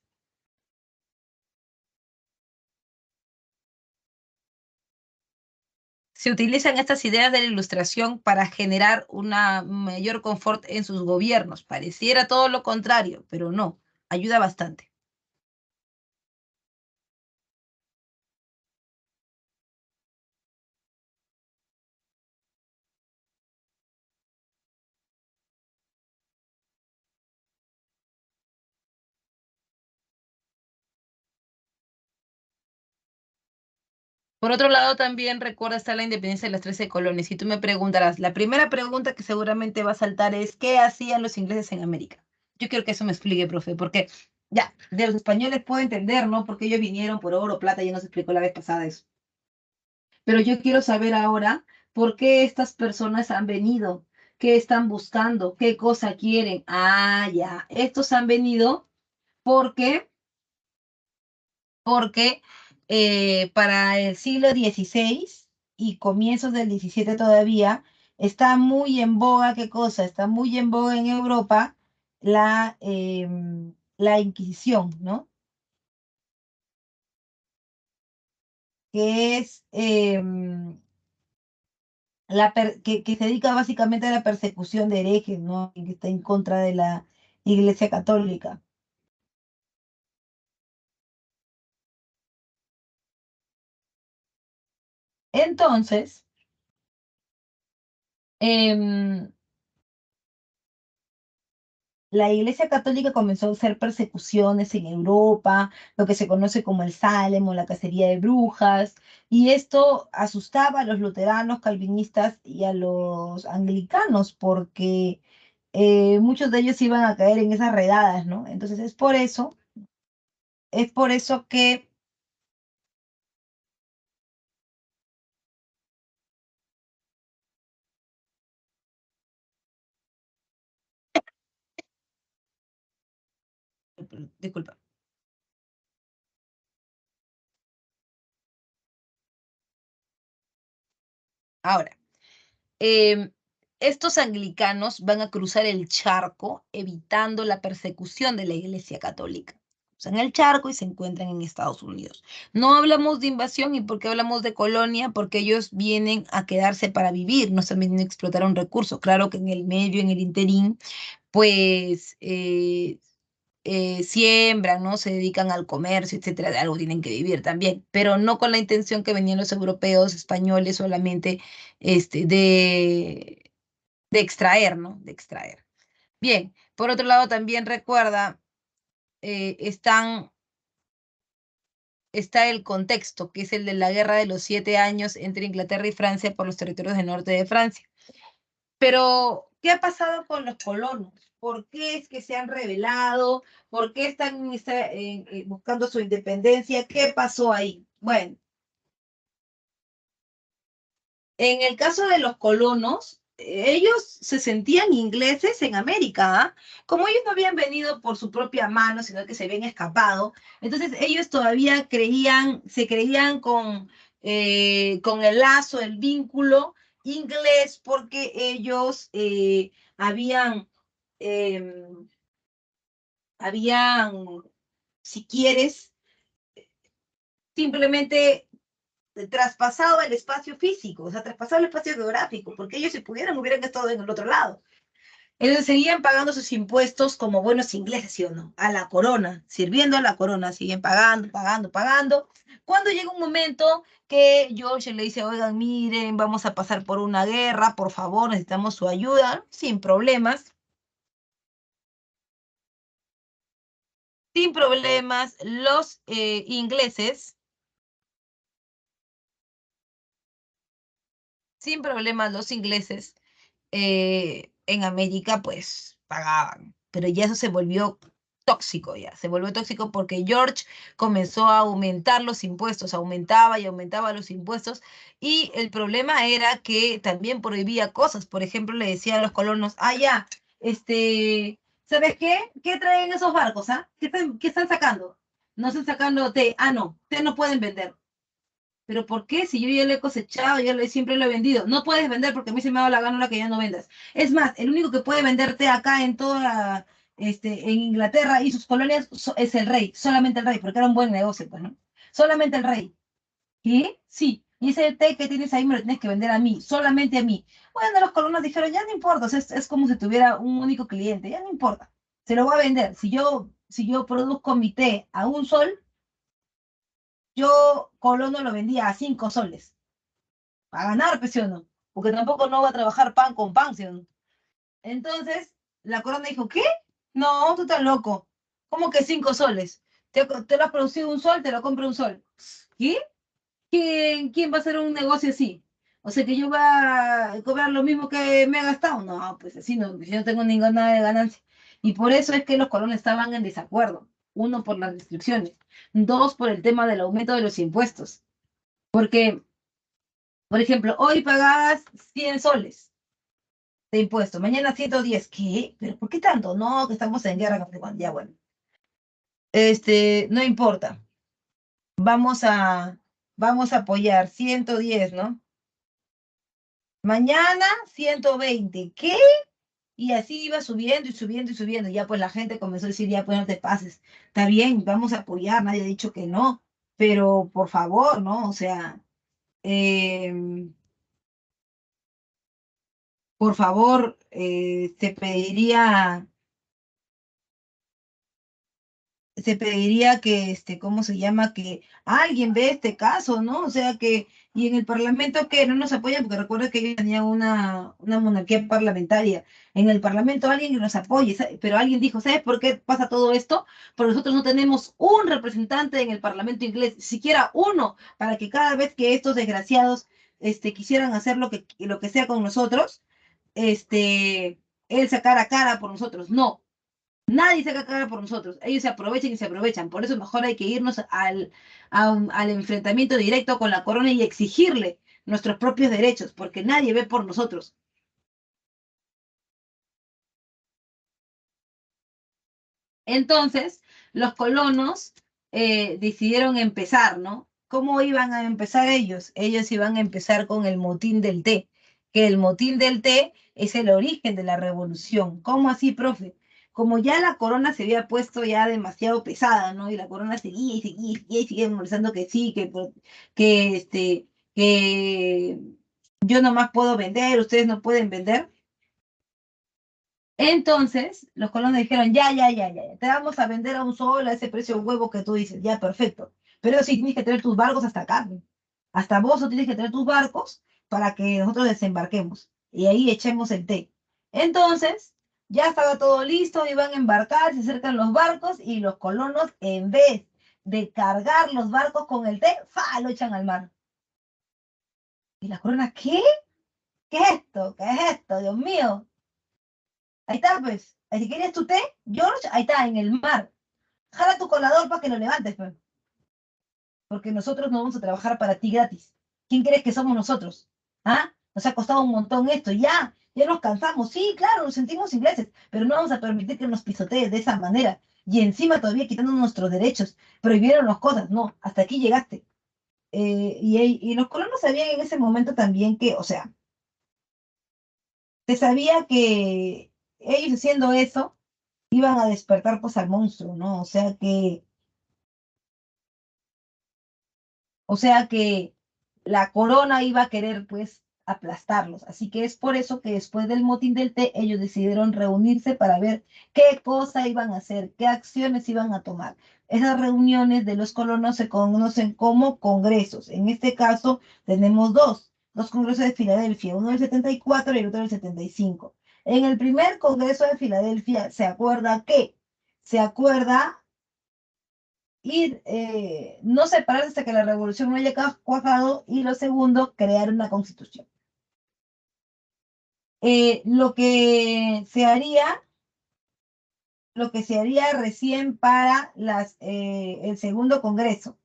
Se utilizan estas ideas de la ilustración para generar una mayor confort en sus gobiernos. Pareciera todo lo contrario, pero no, ayuda bastante. Por otro lado, también recuerda estar la independencia de las 13 colonias. Y tú me preguntarás, la primera pregunta que seguramente va a saltar es, ¿qué hacían los ingleses en América? Yo quiero que eso me explique, profe, porque ya, de los españoles puedo entender, ¿no? Porque ellos vinieron por oro, plata, ya nos explicó la vez pasada eso. Pero yo quiero saber ahora por qué estas personas han venido, qué están buscando, qué cosa quieren. Ah, ya, estos han venido porque, para el siglo XVI y comienzos del XVII todavía, está muy en boga, ¿qué cosa? Está muy en boga en Europa la Inquisición, ¿no? Que es que se dedica básicamente a la persecución de herejes, ¿no? Y que está en contra de la Iglesia Católica. Entonces, em, la Iglesia Católica comenzó a hacer persecuciones en Europa, lo que se conoce como el Salem o la cacería de brujas, y esto asustaba a los luteranos, calvinistas y a los anglicanos, porque muchos de ellos iban a caer en esas redadas, ¿no? Entonces es por eso que, disculpa, ahora. em, Estos anglicanos van a cruzar el charco evitando la persecución de la Iglesia Católica. Cruzan el charco y se encuentran en Estados Unidos. No hablamos de invasión. ¿Y por qué hablamos de colonia? Porque ellos vienen a quedarse para vivir, no están viniendo a explotar un recurso. Claro que en el medio, en el interín, pues siembran, ¿no? Se dedican al comercio, etcétera, de algo tienen que vivir también, pero no con la intención que venían los europeos, españoles, solamente de extraer, ¿no? De extraer. Bien, por otro lado, también recuerda, está el contexto, que es el de la Guerra de los 7 años entre Inglaterra y Francia por los territorios del norte de Francia. Pero, ¿qué ha pasado con los colonos? ¿Por qué es que se han rebelado? ¿Por qué están buscando su independencia? ¿Qué pasó ahí? Bueno, en el caso de los colonos, ellos se sentían ingleses en América, ¿ah? Como ellos no habían venido por su propia mano, sino que se habían escapado, entonces ellos todavía se creían con el lazo, el vínculo inglés, porque ellos em, habían, si quieres, simplemente traspasado el espacio físico, o sea, traspasado el espacio geográfico, porque ellos si pudieran hubieran estado en el otro lado. Entonces seguían pagando sus impuestos como buenos ingleses, ¿sí o no? A la corona, sirviendo a la corona, siguen pagando, pagando, pagando. Cuando llega un momento que George le dice, oigan, miren, vamos a pasar por una guerra, por favor, necesitamos su ayuda, sin problemas. Sin problemas, los ingleses, sin problemas, los ingleses en América, pues pagaban. Pero ya eso se volvió tóxico, ya. Se volvió tóxico porque George comenzó a aumentar los impuestos, aumentaba y aumentaba los impuestos. Y el problema era que también prohibía cosas. Por ejemplo, le decía a los colonos, ah, ya, ¿sabes qué? ¿Qué traen esos barcos, ah? Qué están sacando? No están sacando té. Ah, no, té no pueden vender. Pero ¿por qué? Si yo ya lo he cosechado, siempre lo he vendido. No puedes vender porque a mí se me ha dado la gana que ya no vendas. Es más, el único que puede venderte acá en toda, en Inglaterra y sus colonias es el rey, solamente el rey, porque era un buen negocio, pues, ¿no? Solamente el rey. ¿Qué? Sí. Y ese té que tienes ahí me lo tienes que vender a mí, solamente a mí. Bueno, los colonos dijeron, ya no importa, o sea, es como si tuviera un único cliente, ya no importa. Se lo voy a vender. Si yo produzco mi té a un sol, yo colono lo vendía a 5 soles. A ganar, pues, ¿sí o no? Porque tampoco no va a trabajar pan con pan, ¿sí o no? Entonces, la corona dijo, ¿qué? No, tú estás loco. ¿Cómo que 5 soles? Te lo has producido un sol, te lo compro un sol. ¿Qué? ¿Quién va a hacer un negocio así? O sea, que yo va a cobrar lo mismo que me he gastado. No, pues así no, yo no tengo ninguna de ganancia. Y por eso es que los colonos estaban en desacuerdo. Uno, por las restricciones. Dos, por el tema del aumento de los impuestos. Porque, por ejemplo, hoy pagas 100 soles de impuesto, mañana 110. ¿Qué? ¿Pero por qué tanto? No, que estamos en guerra. Ya, bueno. No importa. Vamos a, vamos a apoyar 110, ¿no? Mañana 120. ¿Qué? Y así iba subiendo y subiendo y subiendo. Ya pues la gente comenzó a decir, ya pues no te pases. Está bien, vamos a apoyar, nadie ha dicho que no. Pero por favor, ¿no? O sea, por favor, se pediría que, ¿cómo se llama? Que alguien ve este caso, ¿no? O sea que, y en el Parlamento que no nos apoyan, porque recuerda que ellos tenían una monarquía parlamentaria. En el Parlamento alguien que nos apoye, pero alguien dijo, ¿sabes por qué pasa todo esto? Porque nosotros no tenemos un representante en el Parlamento inglés, siquiera uno, para que cada vez que estos desgraciados, quisieran hacer lo que sea con nosotros, él sacara cara por nosotros. No. Nadie saca cara por nosotros. Ellos se aprovechan y se aprovechan. Por eso mejor hay que irnos al enfrentamiento directo con la corona y exigirle nuestros propios derechos, porque nadie ve por nosotros. Entonces, los colonos decidieron empezar, ¿no? ¿Cómo iban a empezar ellos? Ellos iban a empezar con el motín del té, que el motín del té es el origen de la revolución. ¿Cómo así, profe? Como ya la corona se había puesto ya demasiado pesada, ¿no? Y la corona seguía y seguía y seguía y seguía molestando que sí, que yo nomás puedo vender, ustedes no pueden vender. Entonces, los colonos dijeron, ya, ya, ya, ya, te vamos a vender a un sol a ese precio huevo que tú dices, ya, perfecto. Pero sí tienes que tener tus barcos hasta acá, ¿no? Hasta vos no tienes que tener tus barcos para que nosotros desembarquemos y ahí echemos el té. Entonces, ya estaba todo listo, iban a embarcar, se acercan los barcos y los colonos, en vez de cargar los barcos con el té, ¡fa! Lo echan al mar. ¿Y la corona qué? ¿Qué es esto? ¿Qué es esto? Dios mío. Ahí está, pues. Si quieres tu té, George, ahí está, en el mar. Jala tu colador para que lo levantes, pues. Porque nosotros no vamos a trabajar para ti gratis. ¿Quién crees que somos nosotros? ¿Ah? Nos ha costado un montón esto. Ya nos cansamos. Sí, claro, nos sentimos ingleses, pero no vamos a permitir que nos pisotees de esa manera. Y encima todavía quitando nuestros derechos. Prohibieron las cosas. No, hasta aquí llegaste. Y los colonos sabían en ese momento también que, o sea, se sabía que ellos haciendo eso iban a despertar pues al monstruo, ¿no? O sea que la corona iba a querer pues aplastarlos. Así que es por eso que después del motín del té, ellos decidieron reunirse para ver qué cosa iban a hacer, qué acciones iban a tomar. Esas reuniones de los colonos se conocen como congresos. En este caso tenemos dos congresos de Filadelfia, uno del 74 y el otro del 75. En el primer congreso de Filadelfia se acuerda ir, no separarse hasta que la revolución no haya cuajado, y lo segundo, crear una constitución. Lo que se haría recién para el segundo congreso.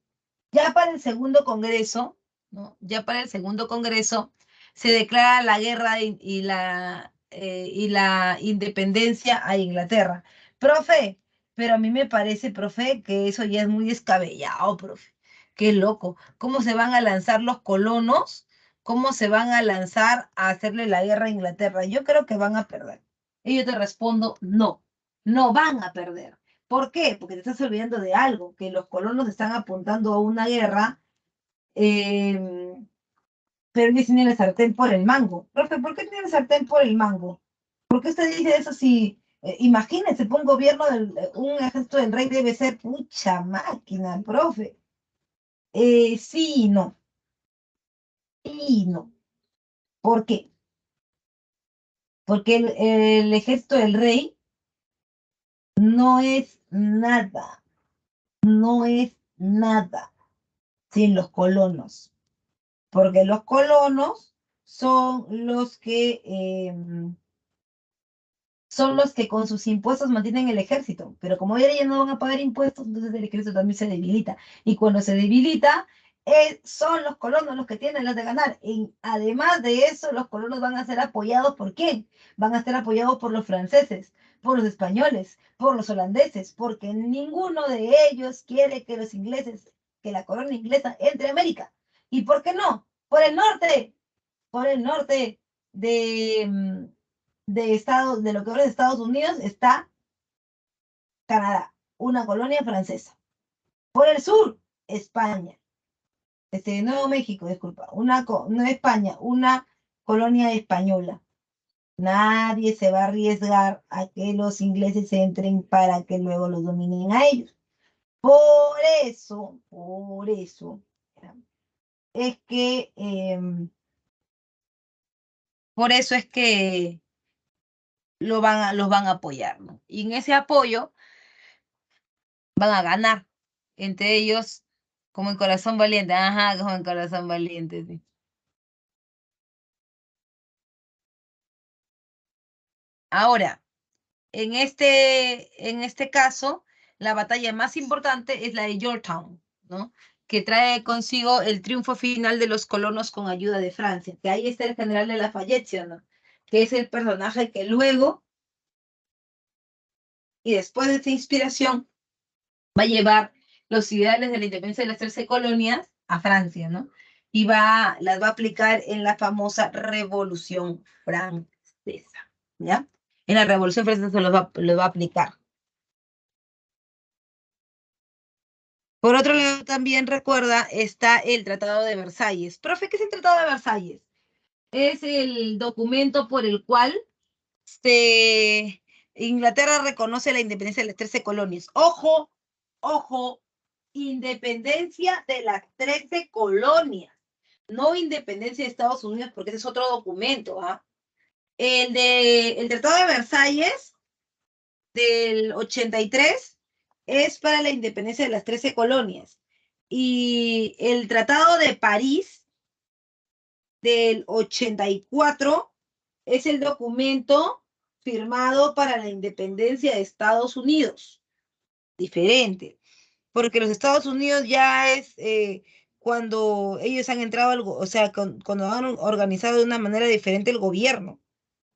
Ya para el segundo congreso, ¿no? Ya para el segundo congreso se declara la guerra y la independencia a Inglaterra. Profe, pero a mí me parece, profe, que eso ya es muy descabellado, profe. Qué loco. ¿Cómo se van a lanzar los colonos? ¿Cómo se van a lanzar a hacerle la guerra a Inglaterra? Yo creo que van a perder. Y yo te respondo, no, no van a perder. ¿Por qué? Porque te estás olvidando de algo, que los colonos están apuntando a una guerra, pero ellos tienen el sartén por el mango. Profe, ¿por qué tienen el sartén por el mango? ¿Por qué usted dice eso si, imagínense, un gobierno, un ejército del rey debe ser mucha máquina, profe? Sí y no, sí y no. ¿Por qué? Porque el ejército del rey no es nada, no es nada sin los colonos. Porque los colonos son los que con sus impuestos mantienen el ejército, pero como ya no van a pagar impuestos, entonces el ejército también se debilita. Y cuando se debilita, son los colonos los que tienen las de ganar. Y además de eso, los colonos van a ser apoyados ¿por quién? Van a ser apoyados por los franceses, por los españoles, por los holandeses, porque ninguno de ellos quiere que los ingleses, que la corona inglesa entre a América. ¿Y por qué no? Por el norte de, de lo que ahora es Estados Unidos, está Canadá, una colonia francesa. Por el sur, España. Nuevo México, disculpa. No España, una colonia española. Nadie se va a arriesgar a que los ingleses entren para que luego los dominen a ellos. Por eso, es que, por eso es que los van a apoyar, ¿no? Y en ese apoyo van a ganar. Entre ellos, como el corazón valiente. Ajá, como el corazón valiente, sí. Ahora, en este caso, la batalla más importante es la de Yorktown, ¿no? Que trae consigo el triunfo final de los colonos con ayuda de Francia. Que ahí está el general de Lafayette, ¿no? Que es el personaje que luego, y después de esta inspiración, va a llevar los ideales de la independencia de las 13 colonias a Francia, ¿no? Y las va a aplicar en la famosa Revolución Francesa, ¿ya? En la Revolución Francesa se los va a aplicar. Por otro lado, también recuerda, está el Tratado de Versalles. Profe, ¿qué es el Tratado de Versalles? Es el documento por el cual Inglaterra reconoce la independencia de las 13 colonias. Ojo, ojo, independencia de las 13 colonias, no independencia de Estados Unidos, porque ese es otro documento. ¿Ah? El Tratado de Versalles del 83 es para la independencia de las 13 colonias. Y el Tratado de París del 84 es el documento firmado para la independencia de Estados Unidos. Diferente, porque los Estados Unidos ya es cuando ellos han entrado algo, o sea, cuando han organizado de una manera diferente el gobierno,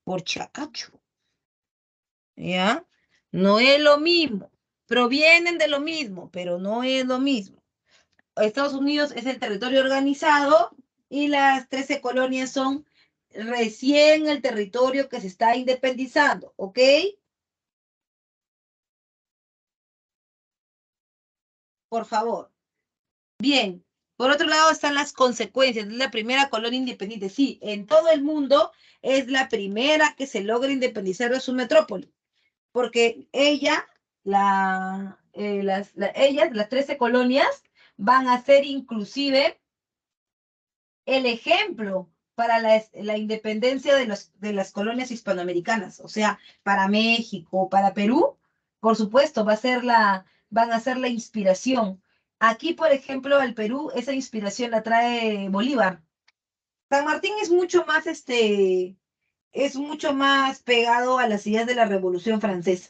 por chacacho, ¿ya? No es lo mismo, provienen de lo mismo, pero no es lo mismo. Estados Unidos es el territorio organizado y las 13 colonias son recién el territorio que se está independizando, ¿ok? Por favor. Bien, Por otro lado están las consecuencias. Es la primera colonia independiente. Sí, en todo el mundo es la primera que se logra independizar de su metrópoli. Porque las 13 colonias, van a ser inclusive el ejemplo para la independencia de las colonias hispanoamericanas. O sea, para México, para Perú, por supuesto, van a ser la inspiración. Aquí, por ejemplo, al Perú, esa inspiración la trae Bolívar. San Martín es mucho más pegado a las ideas de la Revolución Francesa,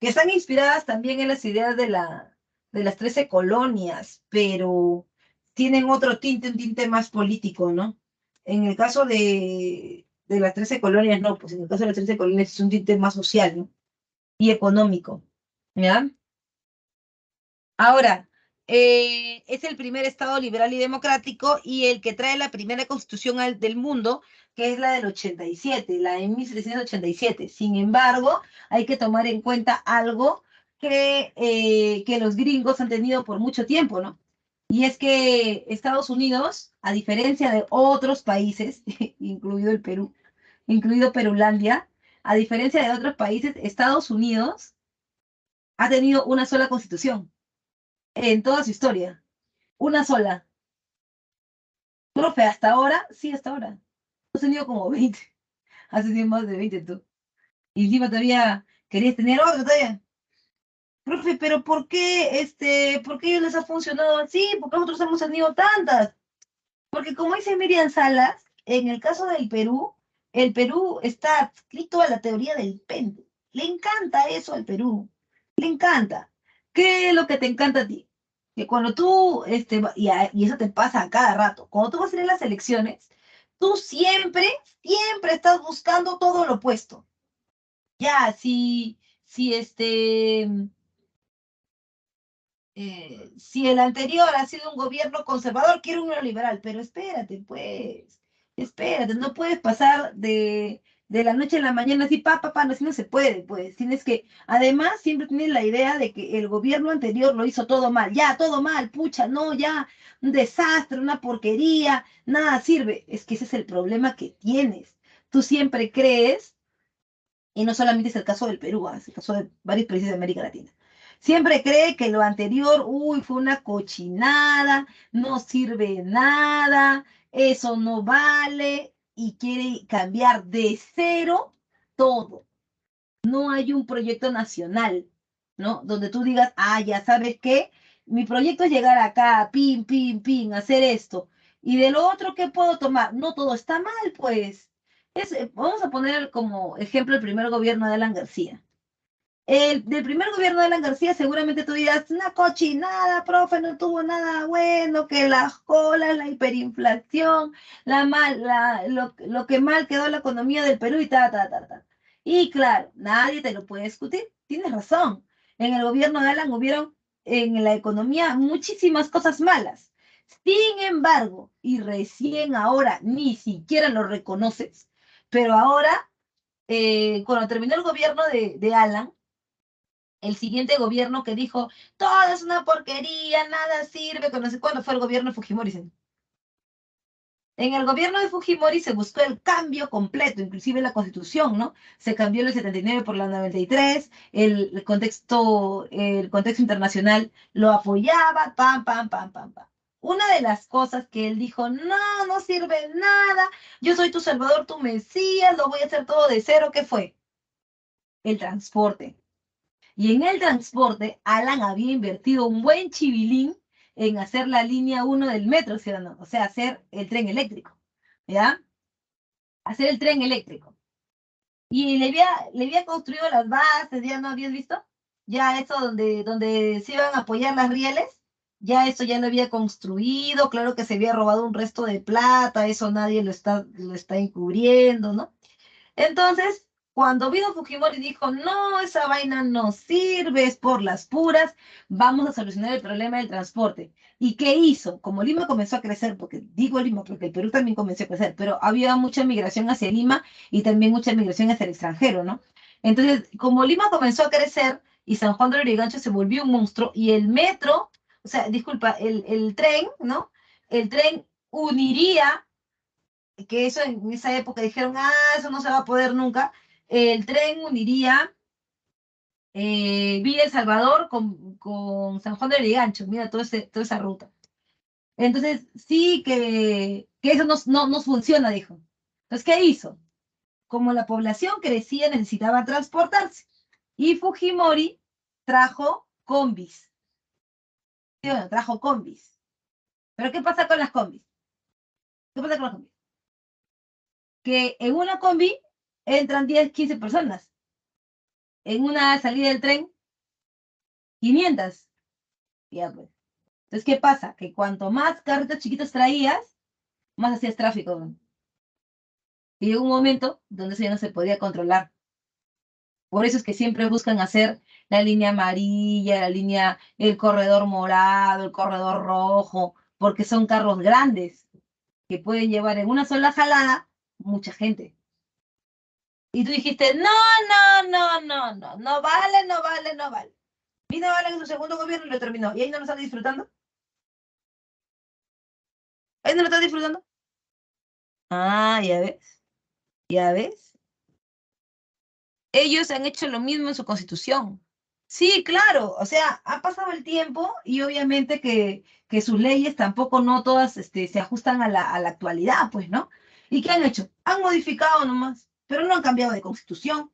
que están inspiradas también en las ideas de las 13 colonias, pero tienen otro tinte, un tinte más político, ¿no? En el caso de las 13 colonias, no, pues en el caso de las 13 colonias es un tinte más social, ¿no? Y económico, ¿ya? Ahora, es el primer Estado liberal y democrático y el que trae la primera constitución del mundo, que es la del 87, la de 1787. Sin embargo, hay que tomar en cuenta algo que los gringos han tenido por mucho tiempo, ¿no? Y es que Estados Unidos, a diferencia de otros países, incluido el Perú, incluido Perulandia, a diferencia de otros países, Estados Unidos ha tenido una sola constitución en toda su historia. Una sola. Profe, hasta ahora, sí, hasta ahora. Has tenido como 20. Has tenido más de 20 tú. Y encima todavía querías tener otro todavía. Profe, pero ¿por qué ellos les ha funcionado así? Porque nosotros hemos tenido tantas. Porque como dice Miriam Salas, en el caso del Perú, el Perú está adscrito a la teoría del péndulo. Le encanta eso al Perú. Le encanta. ¿Qué es lo que te encanta a ti? Que cuando tú, y eso te pasa a cada rato, cuando tú vas a ir a las elecciones, tú siempre estás buscando todo lo opuesto. Ya, si el anterior ha sido un gobierno conservador, quiero uno liberal, pero espérate, pues, espérate, no puedes pasar de la noche a la mañana así, no, así no se puede, pues, tienes que, además, siempre tienes la idea de que el gobierno anterior lo hizo todo mal, ya, todo mal, pucha, no, ya, un desastre, una porquería, nada sirve, es que ese es el problema que tienes, tú siempre crees, y no solamente es el caso del Perú, es el caso de varios países de América Latina. Siempre cree que lo anterior, fue una cochinada, no sirve nada, eso no vale, y quiere cambiar de cero todo. No hay un proyecto nacional, ¿no? Donde tú digas, ya sabes qué, mi proyecto es llegar acá, pin, pin, pin, hacer esto. Y de lo otro, ¿qué puedo tomar? No todo está mal, pues. Vamos a poner como ejemplo el primer gobierno de Alan García. Del primer gobierno de Alan García, seguramente tú dirás, una cochinada, profe, no tuvo nada bueno, que las colas, la hiperinflación, lo que mal quedó la economía del Perú y ta. Y claro, nadie te lo puede discutir, tienes razón. En el gobierno de Alan hubieron en la economía muchísimas cosas malas. Sin embargo, y recién ahora ni siquiera lo reconoces, pero ahora, cuando terminó el gobierno de Alan, el siguiente gobierno que dijo, todo es una porquería, nada sirve, que no sé cuándo fue el gobierno de Fujimori. En el gobierno de Fujimori se buscó el cambio completo, inclusive la constitución, ¿no? Se cambió el 79 por la 93, el contexto internacional lo apoyaba, pam. Una de las cosas que él dijo, no sirve nada, yo soy tu salvador, tu mesías, lo voy a hacer todo de cero, ¿qué fue? El transporte. Y en el transporte, Alan había invertido un buen chivilín en hacer la línea 1 del metro, ¿sí o no? O sea, hacer el tren eléctrico, ¿ya? Hacer el tren eléctrico. Y le había construido las bases, ¿ya no habías visto? Ya eso donde se iban a apoyar las rieles, ya eso ya lo había construido, claro que se había robado un resto de plata, eso nadie lo está encubriendo, ¿no? Entonces, cuando vino Fujimori dijo, no, esa vaina no sirve, es por las puras, vamos a solucionar el problema del transporte. ¿Y qué hizo? Como Lima comenzó a crecer, porque digo Lima porque el Perú también comenzó a crecer, pero había mucha migración hacia Lima y también mucha migración hacia el extranjero, ¿no? Entonces, como Lima comenzó a crecer y San Juan de Lurigancho se volvió un monstruo y el metro, o sea, disculpa, el tren, ¿no? el tren uniría, que eso en esa época dijeron, eso no se va a poder nunca, el tren uniría Villa El Salvador con San Juan de Lurigancho, mira toda esa ruta. Entonces, sí que eso no funciona, dijo. Entonces, ¿qué hizo? Como la población crecía, necesitaba transportarse. Y Fujimori trajo combis. Sí, bueno, trajo combis. Pero ¿qué pasa con las combis? ¿Qué pasa con las combis? Que en una combi entran 10, 15 personas. En una salida del tren, 500. Ya, pues. Entonces, ¿qué pasa? Que cuanto más carritos chiquitos traías, más hacías tráfico, ¿no? Y llegó un momento donde eso ya no se podía controlar. Por eso es que siempre buscan hacer la línea amarilla, el corredor morado, el corredor rojo, porque son carros grandes que pueden llevar en una sola jalada mucha gente. Y tú dijiste, no, no, no, no, no, no vale, no vale, no vale. Vino Vale en su segundo gobierno y lo terminó. ¿Y ahí no lo están disfrutando? ¿Ahí no lo están disfrutando? Ah, ya ves, ya ves. Ellos han hecho lo mismo en su constitución. Sí, claro, o sea, ha pasado el tiempo y obviamente que sus leyes tampoco no todas se ajustan a la actualidad, pues, ¿no? ¿Y qué han hecho? Han modificado nomás, pero no han cambiado de constitución,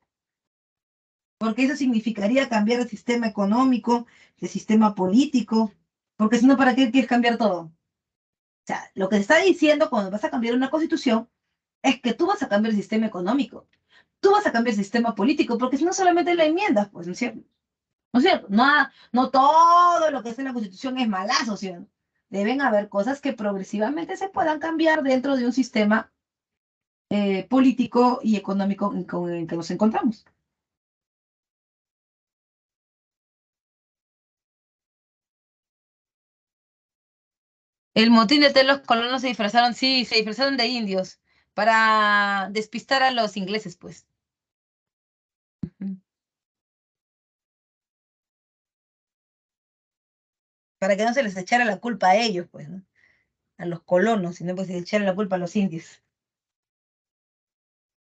porque eso significaría cambiar el sistema económico, el sistema político, porque si no, ¿para qué quieres cambiar todo? O sea, lo que se está diciendo cuando vas a cambiar una constitución es que tú vas a cambiar el sistema económico, tú vas a cambiar el sistema político, porque si no solamente la enmiendas, pues, ¿no es cierto? ¿No es cierto? No, no todo lo que está en la Constitución es malazo, ¿sí o no? Deben haber cosas que progresivamente se puedan cambiar dentro de un sistema político y económico con el que nos encontramos. El motín de los colonos se disfrazaron, sí, se disfrazaron de indios para despistar a los ingleses, pues. Ujú. Para que no se les echara la culpa a ellos, pues, ¿no? A los colonos, sino pues se les echara la culpa a los indios.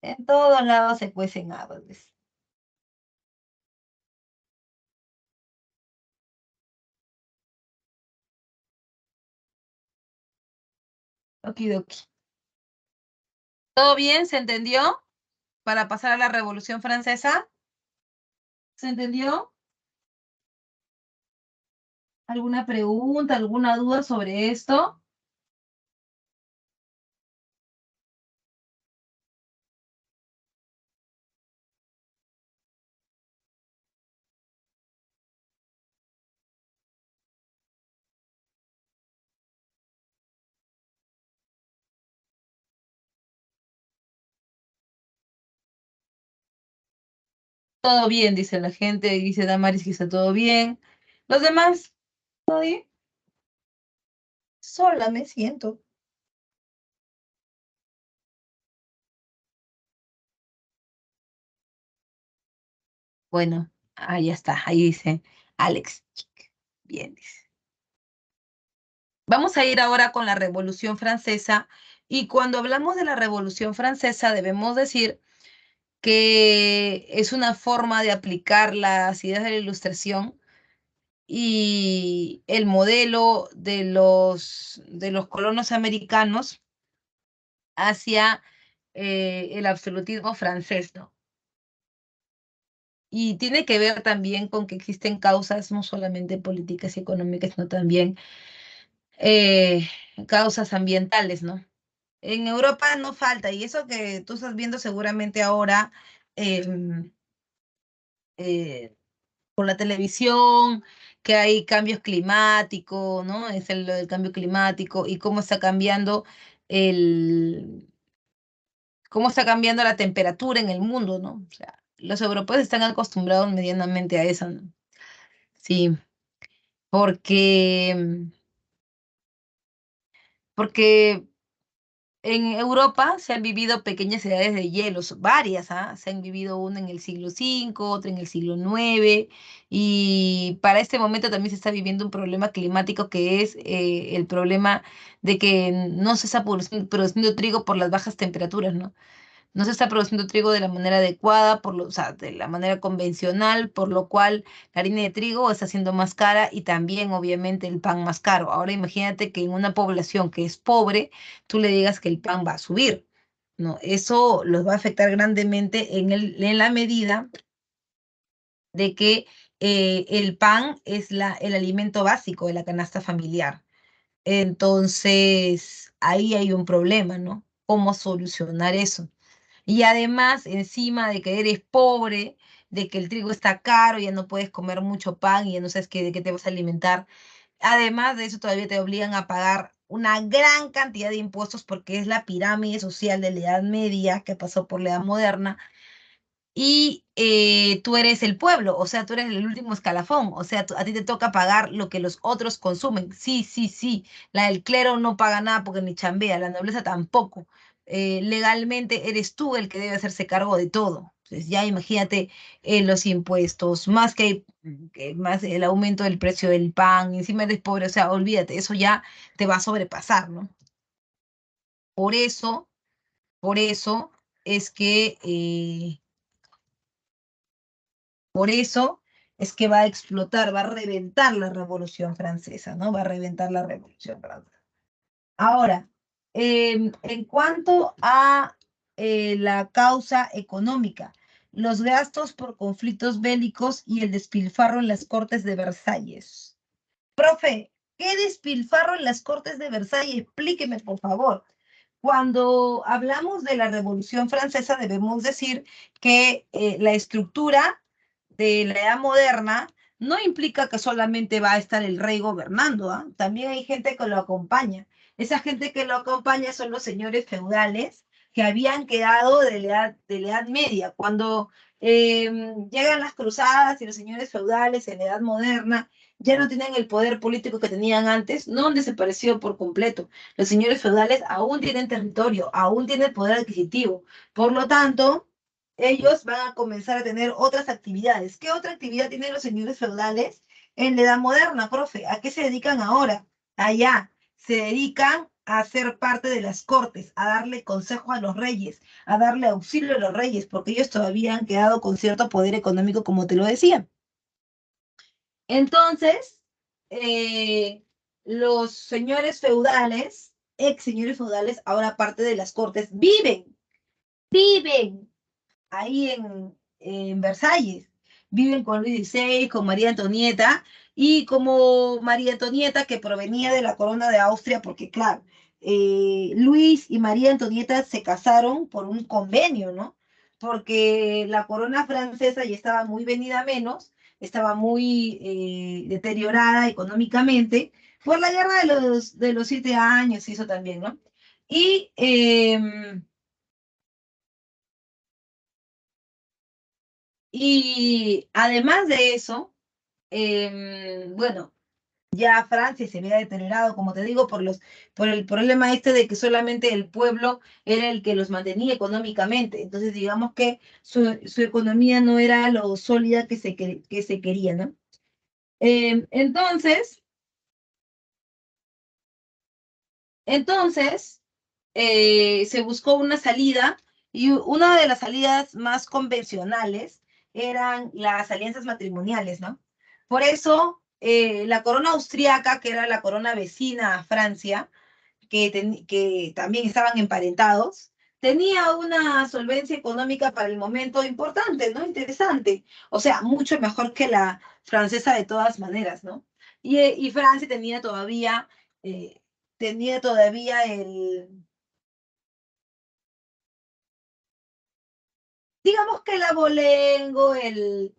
En todos lados se cuecen habas, pues. Okidoki. ¿Todo bien? ¿Se entendió? Para pasar a la Revolución Francesa. ¿Se entendió? ¿Alguna pregunta, alguna duda sobre esto? Todo bien, dice la gente, dice Damaris que está todo bien. ¿Los demás? ¿Todo bien? Sola me siento. Bueno, ya está, ahí dice Alex. Bien, dice. Vamos a ir ahora con la Revolución Francesa y cuando hablamos de la Revolución Francesa debemos decir que es una forma de aplicar las ideas de la Ilustración y el modelo de los colonos americanos hacia el absolutismo francés, ¿no? Y tiene que ver también con que existen causas no solamente políticas y económicas, sino también eh, causas ambientales, ¿no? En Europa no falta, y eso que tú estás viendo seguramente ahora em, eh, por la televisión, que hay cambios climáticos, ¿no? Es lo del cambio climático y el, cómo está cambiando la temperatura en el mundo, ¿no? O sea, los europeos están acostumbrados medianamente a eso, ¿no? Sí, porque, porque En Europa se han vivido pequeñas edades de hielos, varias, ¿ah? Se han vivido una en el siglo V, otra en el siglo IX, y para este momento también se está viviendo un problema climático que es el problema de que no se está produciendo trigo por las bajas temperaturas, ¿no? No se está produciendo trigo de la manera adecuada, o sea, de la manera convencional, por lo cual la harina de trigo está siendo más cara y también, obviamente, el pan más caro. Ahora imagínate que en una población que es pobre, tú le digas que el pan va a subir, ¿no? Eso los va a afectar grandemente en la medida de que el pan es el alimento básico de la canasta familiar. Entonces, ahí hay un problema, ¿no? ¿Cómo solucionar eso? Y además, encima de que eres pobre, de que el trigo está caro, ya no puedes comer mucho pan y ya no sabes de qué te vas a alimentar. Además de eso, todavía te obligan a pagar una gran cantidad de impuestos porque es la pirámide social de la Edad Media que pasó por la Edad Moderna y tú eres el pueblo, o sea, tú eres el último escalafón, o sea, a ti te toca pagar lo que los otros consumen. Sí, sí, sí, el clero no paga nada porque ni chambea, la nobleza tampoco. Legalmente eres tú el que debe hacerse cargo de todo. Entonces ya imagínate los impuestos, más el aumento del precio del pan, encima eres pobre, o sea, olvídate, eso ya te va a sobrepasar, ¿no? Por eso, por eso es que por eso es que va a explotar, va a reventar la Revolución Francesa, ¿no? Va a reventar la Revolución Francesa. Ahora, en cuanto a la causa económica, los gastos por conflictos bélicos y el despilfarro en las Cortes de Versalles. Profe, ¿qué despilfarro en las Cortes de Versalles? Explíqueme, por favor. Cuando hablamos de la Revolución Francesa, debemos decir que la estructura de la edad moderna no implica que solamente va a estar el rey gobernando, ¿ah? También hay gente que lo acompaña. Esa gente que lo acompaña son los señores feudales que habían quedado de la edad media. Cuando llegan las cruzadas y los señores feudales en la edad moderna ya no tienen el poder político que tenían antes, no han desaparecido por completo. Los señores feudales aún tienen territorio, aún tienen poder adquisitivo. Por lo tanto, ellos van a comenzar a tener otras actividades. ¿Qué otra actividad tienen los señores feudales en la edad moderna, profe? ¿A qué se dedican ahora? Allá, se dedican a ser parte de las cortes, a darle consejo a los reyes, a darle auxilio a los reyes, porque ellos todavía han quedado con cierto poder económico, como te lo decía. Entonces, los señores feudales, ex señores feudales, ahora parte de las cortes, viven ahí en Versalles. Viven con Luis XVI, con María Antonieta, y como María Antonieta, que provenía de la corona de Austria, porque claro, Luis y María Antonieta se casaron por un convenio, ¿no? Porque la corona francesa ya estaba muy venida a menos, estaba muy deteriorada económicamente, por la guerra de los 7 años, hizo también, ¿no? Y Y además de eso, bueno, ya Francia se había deteriorado, como te digo, por el problema este de que solamente el pueblo era el que los mantenía económicamente. Entonces, digamos que su economía no era lo sólida que se quería, ¿no? Entonces, entonces, se buscó una salida y una de las salidas más convencionales eran las alianzas matrimoniales, ¿no? Por eso, la corona austriaca, que era la corona vecina a Francia, que también estaban emparentados, tenía una solvencia económica para el momento importante, ¿no? Interesante. O sea, mucho mejor que la francesa de todas maneras, ¿no? Y Francia eh, tenía todavía digamos que el abolengo, el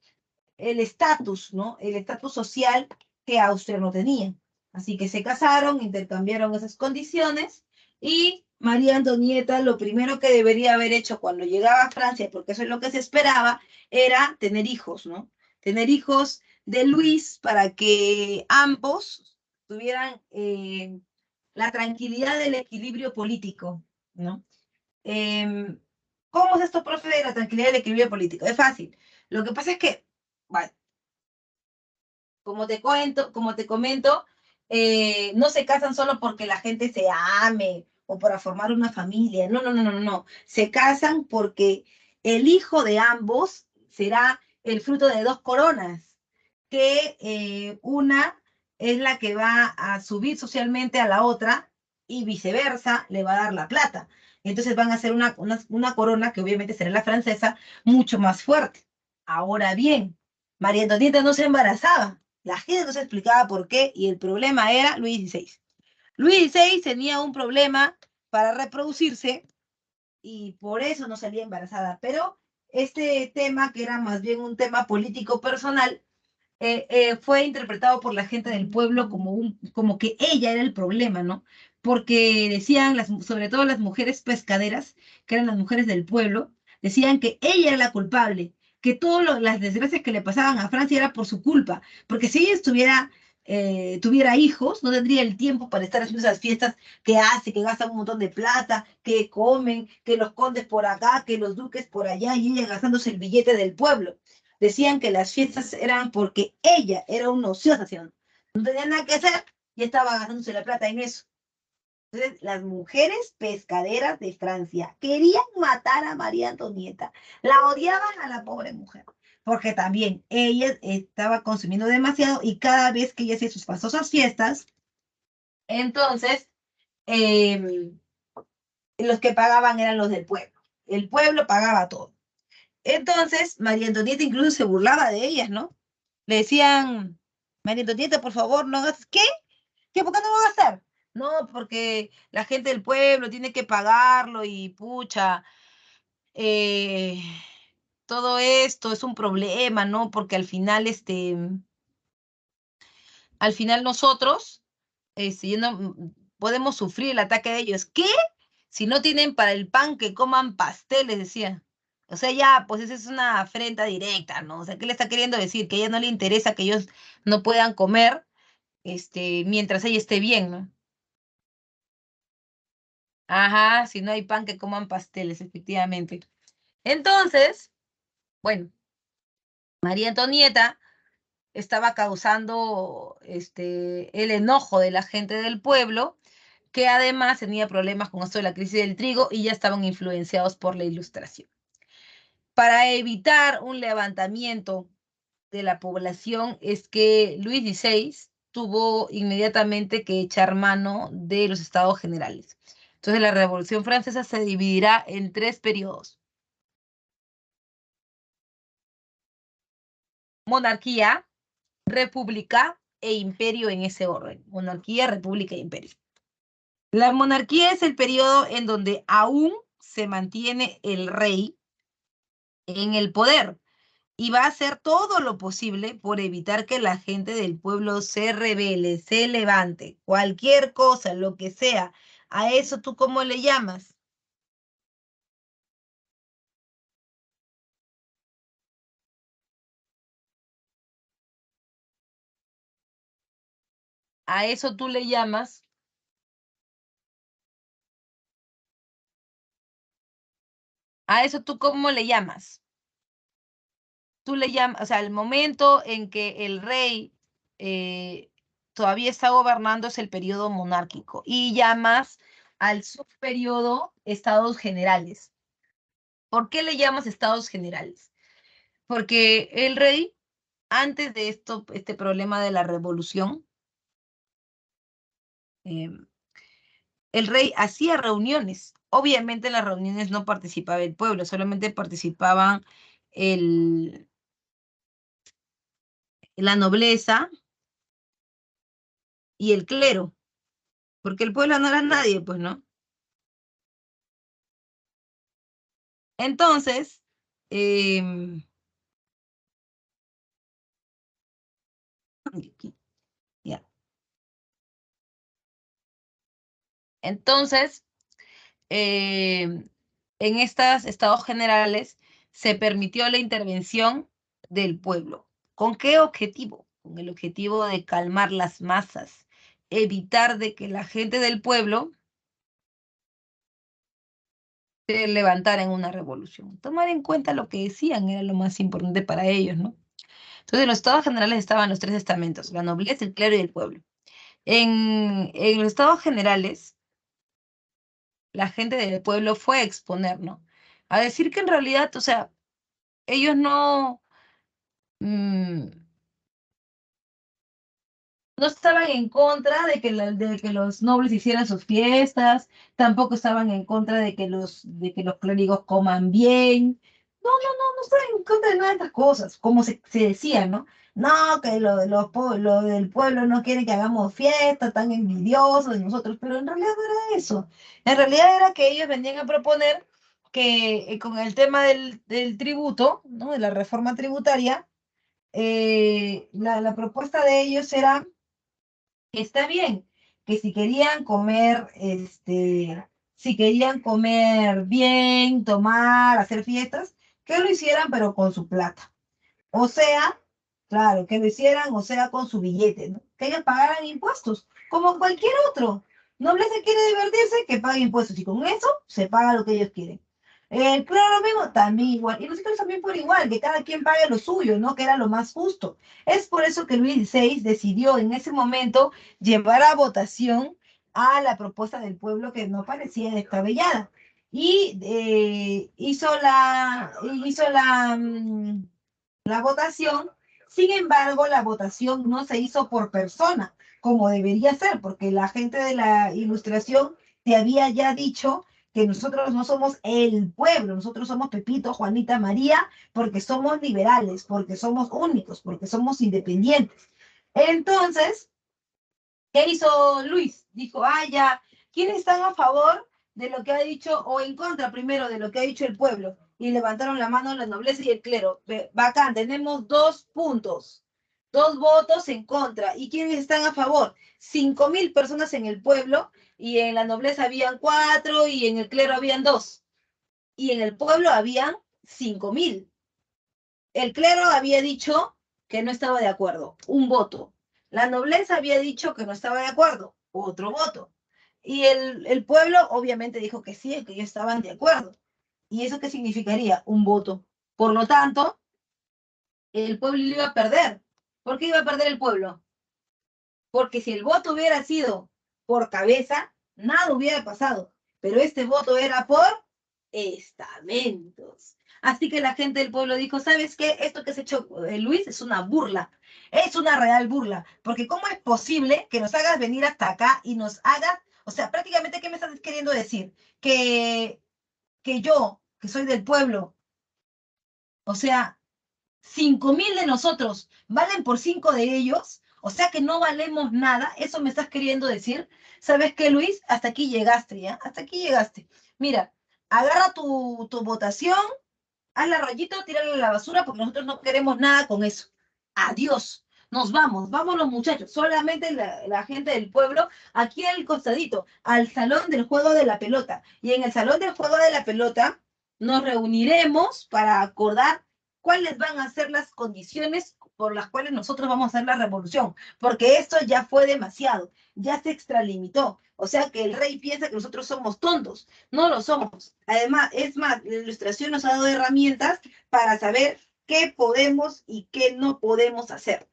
estatus, ¿no? El estatus social que Austria no tenía. Así que se casaron, intercambiaron esas condiciones y María Antonieta lo primero que debería haber hecho cuando llegaba a Francia, porque eso es lo que se esperaba, era tener hijos, ¿no? Tener hijos de Luis para que ambos tuvieran la tranquilidad del equilibrio político. ¿no? ¿Cómo es esto, profe, de la tranquilidad y el equilibrio político? Es fácil. Lo que pasa es que, bueno, como te comento, no se casan solo porque la gente se ame o para formar una familia. No, no, no, no, no. Se casan porque el hijo de ambos será el fruto de dos coronas, que una es la que va a subir socialmente a la otra y viceversa, le va a dar la plata. Entonces van a hacer una corona que obviamente será la francesa, mucho más fuerte. Ahora bien, María Antonieta no se embarazaba. La gente no se explicaba por qué y el problema era Luis XVI. Luis XVI tenía un problema para reproducirse y por eso no salía embarazada. Pero este tema, que era más bien un tema político personal, fue interpretado por la gente del pueblo como que ella era el problema, ¿no? Porque decían, sobre todo las mujeres pescaderas, que eran las mujeres del pueblo, decían que ella era la culpable, que todas las desgracias que le pasaban a Francia era por su culpa, porque si ella tuviera hijos, no tendría el tiempo para estar haciendo esas fiestas que hace, que gastan un montón de plata, que comen, que los condes por acá, que los duques por allá, y ella gastándose el billete del pueblo. Decían que las fiestas eran porque ella era una ociosa, ¿sí? No tenía nada que hacer y estaba gastándose la plata en eso. Entonces, las mujeres pescaderas de Francia querían matar a María Antonieta. La odiaban a la pobre mujer, porque también ella estaba consumiendo demasiado y cada vez que ella hacía sus fastosas fiestas, entonces los que pagaban eran los del pueblo. El pueblo pagaba todo. Entonces, María Antonieta incluso se burlaba de ellas, ¿no? Le decían, María Antonieta, por favor, no hagas, ¿qué? ¿Qué? ¿Por qué no lo va a hacer? No, porque la gente del pueblo tiene que pagarlo y pucha, eh, todo esto es un problema, ¿no? Porque al final nosotros, podemos sufrir el ataque de ellos. ¿Qué? Si no tienen para el pan, que coman pasteles, decía. O sea, ya, pues esa es una afrenta directa, ¿no? O sea, ¿qué le está queriendo decir? Que a ella no le interesa que ellos no puedan comer, mientras ella esté bien, ¿no? Ajá, si no hay pan, que coman pasteles, efectivamente. Entonces, bueno, María Antonieta estaba causando el enojo de la gente del pueblo, que además tenía problemas con esto de la crisis del trigo y ya estaban influenciados por la Ilustración. Para evitar un levantamiento de la población es que Luis XVI tuvo inmediatamente que echar mano de los estados generales. Entonces la Revolución Francesa se dividirá en 3 periodos: monarquía, república e imperio, en ese orden: monarquía, república e imperio. La monarquía es el periodo en donde aún se mantiene el rey en el poder y va a hacer todo lo posible por evitar que la gente del pueblo se rebele, se levante, cualquier cosa, lo que sea. ¿A eso tú cómo le llamas? ¿A eso tú le llamas? ¿A eso tú cómo le llamas? Tú le llamas, o sea, el momento en que el rey eh, todavía está gobernando es el periodo monárquico, y llamas al subperiodo estados generales. ¿Por qué le llamas estados generales? Porque el rey, antes de este problema de la revolución, eh, el rey hacía reuniones. Obviamente en las reuniones no participaba el pueblo, solamente participaban el, la nobleza y el clero, porque el pueblo no era nadie, pues, ¿no? Entonces, ya. Entonces, en estos estados generales se permitió la intervención del pueblo. ¿Con qué objetivo? Con el objetivo de calmar las masas, evitar de que la gente del pueblo se levantara en una revolución. Tomar en cuenta lo que decían era lo más importante para ellos, ¿no? Entonces, en los estados generales estaban los tres estamentos, la nobleza, el clero y el pueblo. En los estados generales, la gente del pueblo fue a exponer, ¿no? A decir que en realidad, o sea, ellos mm, no estaban en contra de que, de que los nobles hicieran sus fiestas, tampoco estaban en contra de que los clérigos coman bien. No estaban en contra de nada de estas cosas, como se decía, ¿no? No, que lo del pueblo no quiere que hagamos fiestas, tan envidiosos de nosotros, pero en realidad no era eso. En realidad era que ellos venían a proponer que con el tema del tributo, ¿no? De la reforma tributaria, la propuesta de ellos era está bien, que si querían comer, si querían comer bien, tomar, hacer fiestas, que lo hicieran, pero con su plata. O sea, claro, que lo hicieran, o sea, con su billete, ¿no? Que ellos pagaran impuestos, como cualquier otro. Nobleza quiere divertirse, que pague impuestos, y con eso se paga lo que ellos quieren. Claro, lo mismo, también igual. Y nosotros también por igual, que cada quien pague lo suyo, ¿no? Que era lo más justo. Es por eso que Luis XVI decidió en ese momento llevar a votación a la propuesta del pueblo que no parecía descabellada. Y hizo la votación. Sin embargo, la votación no se hizo por persona, como debería ser, porque la gente de la Ilustración te había ya dicho que nosotros no somos el pueblo, nosotros somos Pepito, Juanita, María, porque somos liberales, porque somos únicos, porque somos independientes. Entonces, ¿qué hizo Luis? Dijo, ya, ¿quiénes están a favor de lo que ha dicho o en contra primero de lo que ha dicho el pueblo? Y levantaron la mano la nobleza y el clero. Bacán, tenemos 2 puntos, 2 votos en contra. ¿Y quiénes están a favor? 5.000 personas en el pueblo y en la nobleza habían 4 y en el clero habían 2. Y en el pueblo habían 5.000. El clero había dicho que no estaba de acuerdo, 1 voto. La nobleza había dicho que no estaba de acuerdo, otro voto. Y el pueblo obviamente dijo que sí, que ellos estaban de acuerdo. ¿Y eso qué significaría? 1 voto. Por lo tanto, el pueblo iba a perder. ¿Por qué iba a perder el pueblo? Porque si el voto hubiera sido por cabeza, nada hubiera pasado. Pero este voto era por estamentos. Así que la gente del pueblo dijo, ¿sabes qué? Esto que se ha hecho Luis es una burla. Es una real burla. Porque ¿cómo es posible que nos hagas venir hasta acá y nos hagas, o sea, prácticamente, ¿qué me estás queriendo decir? Que yo, que soy del pueblo, o sea, 5.000 de nosotros valen por 5 de ellos, o sea que no valemos nada, ¿eso me estás queriendo decir? ¿Sabes qué, Luis? Hasta aquí llegaste, ¿ya? Hasta aquí llegaste. Mira, agarra tu votación, haz la rayito, tírala a la basura porque nosotros no queremos nada con eso. Adiós. Nos vamos, vámonos muchachos, solamente la gente del pueblo, aquí al costadito, al salón del juego de la pelota. Y en el salón del juego de la pelota nos reuniremos para acordar cuáles van a ser las condiciones por las cuales nosotros vamos a hacer la revolución, porque esto ya fue demasiado, ya se extralimitó. O sea que el rey piensa que nosotros somos tontos, no lo somos. Además, es más, la Ilustración nos ha dado herramientas para saber qué podemos y qué no podemos hacer.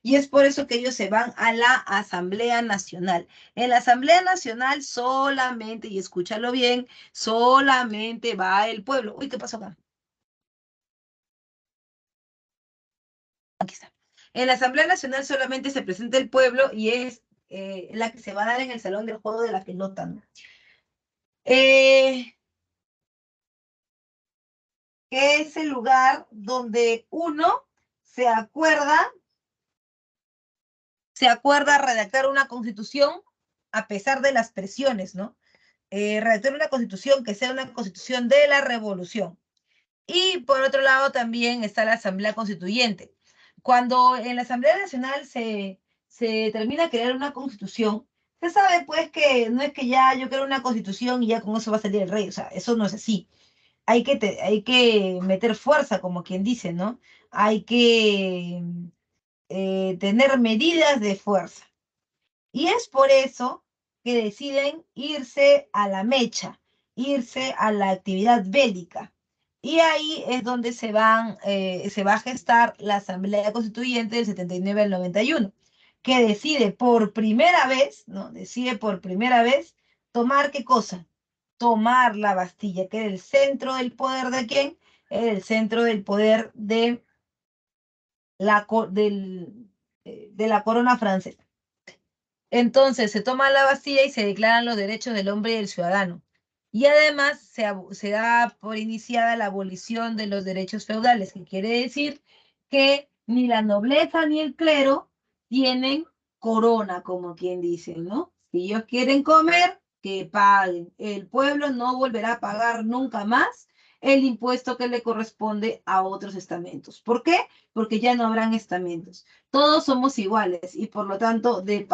Y es por eso que ellos se van a la Asamblea Nacional. En la Asamblea Nacional solamente, y escúchalo bien, solamente va el pueblo. Uy, ¿qué pasó acá? Aquí está. En la Asamblea Nacional solamente se presenta el pueblo y es la que se va a dar en el Salón del Juego de la Pelota, ¿no? Que es el lugar donde uno se acuerda redactar una constitución a pesar de las presiones, ¿no? Redactar una constitución que sea una constitución de la revolución. Y por otro lado también está la Asamblea Constituyente. Cuando en la Asamblea Nacional se termina de crear una constitución, se sabe pues que no es que ya yo creo una constitución y ya con eso va a salir el rey, o sea, eso no es así. Hay que meter fuerza, como quien dice, ¿no? Hay que tener medidas de fuerza. Y es por eso que deciden irse a la mecha. irse a la actividad bélica. Y ahí es donde se va a gestar la Asamblea Constituyente del 79 al 91, que decide por primera vez, ¿no? Decide por primera vez tomar ¿qué cosa? Tomar la Bastilla, que era el centro del poder de ¿quién? Era el centro del poder de de la corona francesa. Entonces se toma la Bastilla y se declaran los derechos del hombre y del ciudadano. Y además se da por iniciada la abolición de los derechos feudales, que quiere decir que ni la nobleza ni el clero tienen corona, como quien dice, ¿no? Si ellos quieren comer, que paguen. El pueblo no volverá a pagar nunca más el impuesto que le corresponde a otros estamentos. ¿Por qué? Porque ya no habrán estamentos. Todos somos iguales y por lo tanto de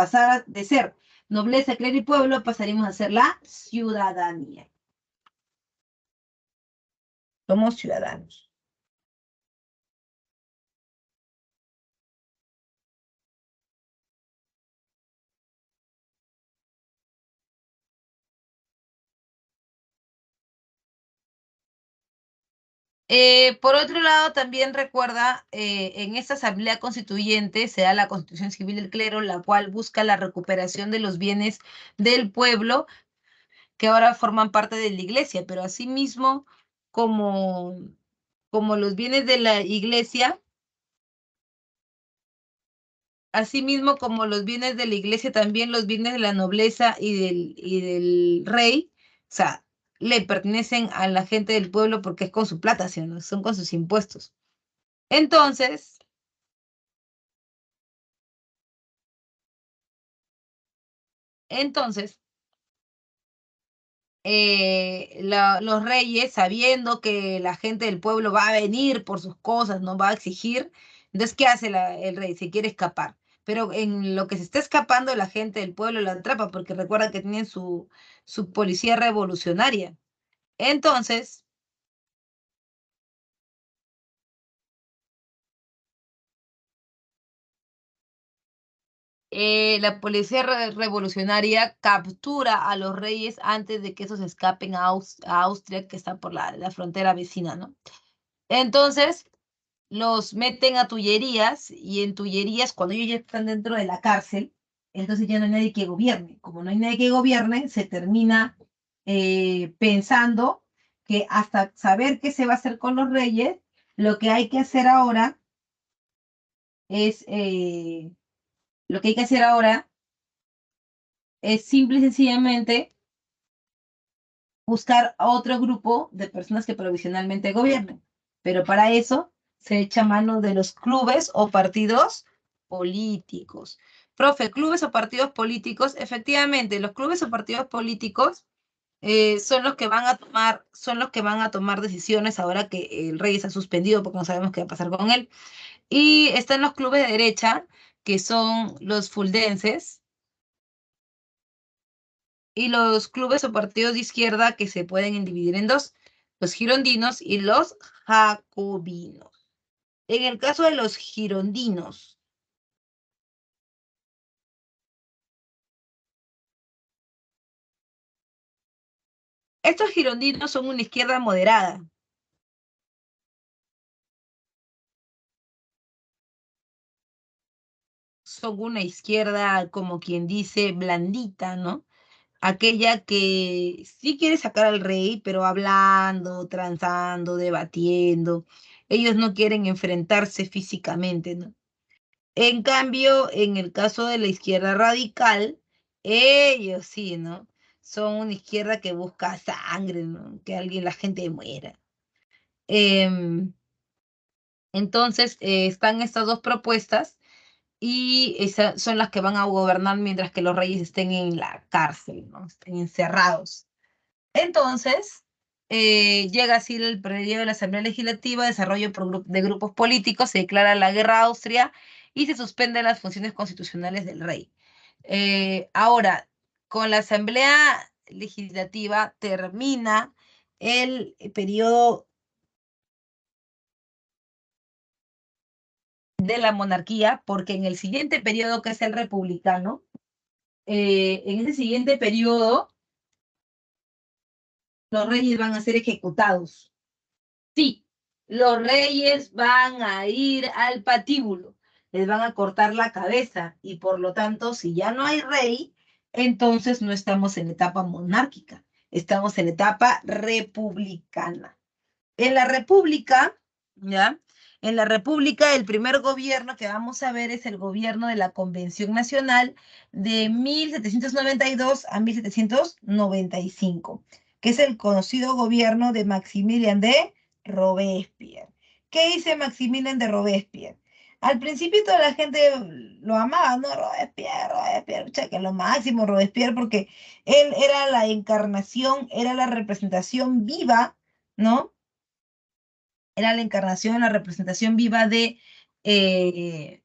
ser nobleza, clero y pueblo pasaremos a ser la ciudadanía. Somos ciudadanos. Por otro lado, también recuerda, en esta Asamblea Constituyente se da la Constitución Civil del Clero, la cual busca la recuperación de los bienes del pueblo que ahora forman parte de la iglesia, pero asimismo, como, como los bienes de la iglesia, asimismo como los bienes de la iglesia, también los bienes de la nobleza y del rey, o sea, le pertenecen a la gente del pueblo porque es con su plata, ¿sí o no? Son con sus impuestos. Entonces, entonces, los reyes, sabiendo que la gente del pueblo va a venir por sus cosas, no va a exigir, entonces, ¿qué hace el rey? Se quiere escapar. Pero en lo que se está escapando, la gente del pueblo lo atrapa, porque recuerda que tienen su policía revolucionaria. Entonces, la policía revolucionaria captura a los reyes antes de que esos escapen a Austria, que está por la frontera vecina, ¿no? Entonces, los meten a Tullerías y en Tullerías, cuando ellos ya están dentro de la cárcel, entonces ya no hay nadie que gobierne. Como no hay nadie que gobierne, se termina pensando que hasta saber qué se va a hacer con los reyes, lo que hay que hacer ahora es, lo que hay que hacer ahora es simple y sencillamente buscar a otro grupo de personas que provisionalmente gobiernen. Pero para eso se echa mano de los clubes o partidos políticos. Profe, clubes o partidos políticos, efectivamente, los clubes o partidos políticos son los que van a tomar decisiones ahora que el rey está suspendido porque no sabemos qué va a pasar con él. Y están los clubes de derecha, que son los fuldenses, y los clubes o partidos de izquierda que se pueden dividir en dos, los girondinos y los jacobinos. En el caso de los girondinos, estos girondinos son una izquierda moderada. Son una izquierda, como quien dice, blandita, ¿no? Aquella que sí quiere sacar al rey, pero hablando, transando, debatiendo. Ellos no quieren enfrentarse físicamente, ¿no? En cambio, en el caso de la izquierda radical, ellos sí, ¿no? Son una izquierda que busca sangre, ¿no? Que alguien, la gente muera. Em, entonces, están estas dos propuestas y esas son las que van a gobernar mientras que los reyes estén en la cárcel, ¿no? Estén encerrados. Entonces, llega así el periodo de la Asamblea Legislativa, desarrollo de grupos políticos, se declara la guerra a Austria y se suspenden las funciones constitucionales del rey. Ahora, con la Asamblea Legislativa termina el periodo de la monarquía, porque en el siguiente periodo, que es el republicano, en ese siguiente periodo Los reyes van a ser ejecutados. Sí, los reyes van a ir al patíbulo, les van a cortar la cabeza y por lo tanto, si ya no hay rey, entonces no estamos en etapa monárquica, estamos en etapa republicana. En la república, ¿ya? En la república, el primer gobierno que vamos a ver es el gobierno de la Convención Nacional de 1792 a 1795, que es el conocido gobierno de Maximilien de Robespierre. ¿Qué dice Maximilien de Robespierre? Al principio toda la gente lo amaba, ¿no? Robespierre, Robespierre, que lo máximo Robespierre, porque él era la encarnación, era la representación viva, ¿no? Era la encarnación, la representación viva eh,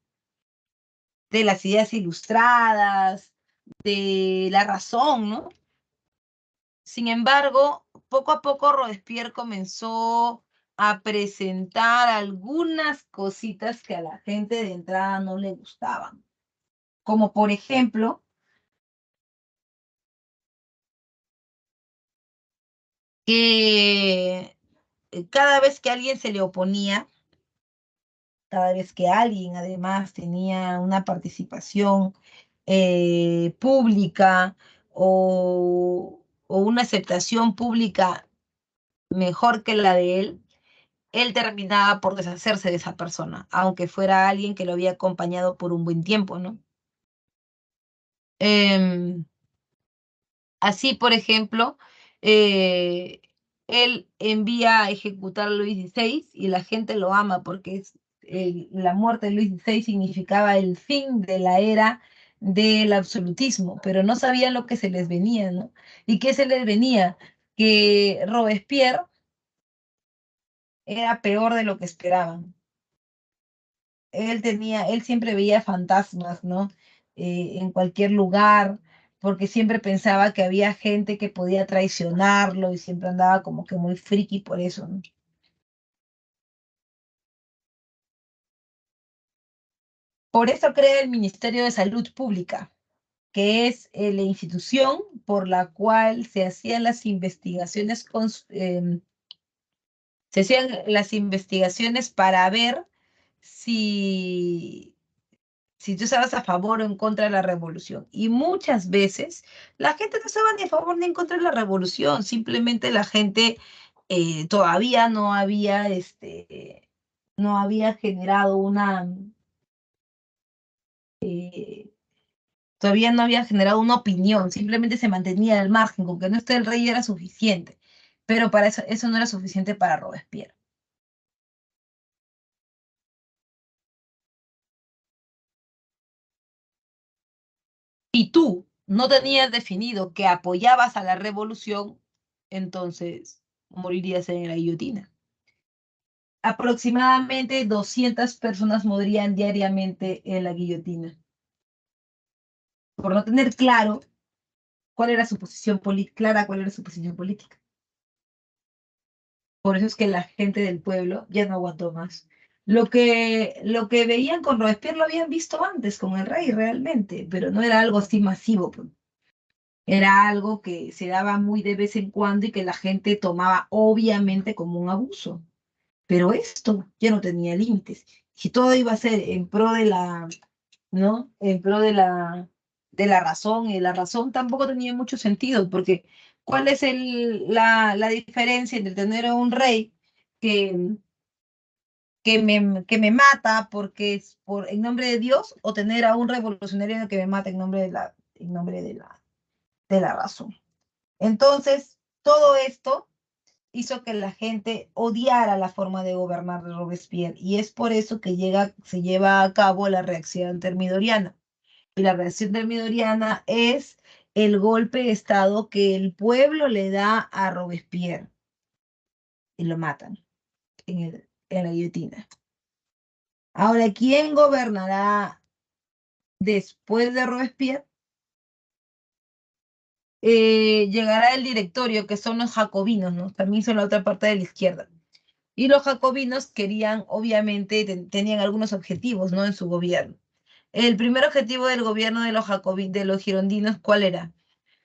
de las ideas ilustradas, de la razón, ¿no? Sin embargo, poco a poco Robespierre comenzó a presentar algunas cositas que a la gente de entrada no le gustaban, como por ejemplo, que cada vez que a alguien se le oponía, cada vez que alguien además tenía una participación pública o una aceptación pública mejor que la de él terminaba por deshacerse de esa persona, aunque fuera alguien que lo había acompañado por un buen tiempo, ¿no? Em, Así, por ejemplo, eh, él envía a ejecutar a Luis XVI y la gente lo ama porque la muerte de Luis XVI significaba el fin de la era del absolutismo, pero no sabían lo que se les venía, ¿no? ¿Y qué se les venía? Que Robespierre era peor de lo que esperaban. Él siempre veía fantasmas, ¿no? En cualquier lugar, porque siempre pensaba que había gente que podía traicionarlo y siempre andaba como que muy friki por eso, ¿no? Por eso crea el Ministerio de Salud Pública, que es la institución por la cual se hacían las investigaciones, se hacían las investigaciones para ver si tú estabas a favor o en contra de la revolución. Y muchas veces la gente no estaba ni a favor ni en contra de la revolución, simplemente la gente todavía no había generado eh, todavía no había generado una opinión, simplemente se mantenía al margen, con que no esté el rey era suficiente. Pero para eso no era suficiente para Robespierre. Y tú no tenías definido que apoyabas a la revolución, entonces morirías en la guillotina. Aproximadamente 200 personas morirían diariamente en la guillotina por no tener claro cuál era su posición clara cuál era su posición política. Por eso es que la gente del pueblo ya no aguantó más. Lo que veían con Robespierre lo habían visto antes con el rey realmente, pero no era algo así masivo, pues. Era algo que se daba muy de vez en cuando y que la gente tomaba obviamente como un abuso. Pero esto ya no tenía límites. Y todo iba a ser en pro de ¿no? En pro de la razón. Y la razón tampoco tenía mucho sentido, porque ¿cuál es la diferencia entre tener a un rey que, que me mata porque es en nombre de Dios o tener a un revolucionario que me mata en nombre de la razón? Entonces, todo esto hizo que la gente odiara la forma de gobernar de Robespierre y es por eso que se lleva a cabo la reacción termidoriana. Y la reacción termidoriana es el golpe de Estado que el pueblo le da a Robespierre y lo matan en la guillotina. Ahora, ¿quién gobernará después de Robespierre? Llegará el directorio, que son los jacobinos, ¿no? También son la otra parte de la izquierda. Y los jacobinos querían, obviamente, tenían algunos objetivos, ¿no? En su gobierno. El primer objetivo del gobierno de los girondinos, ¿cuál era?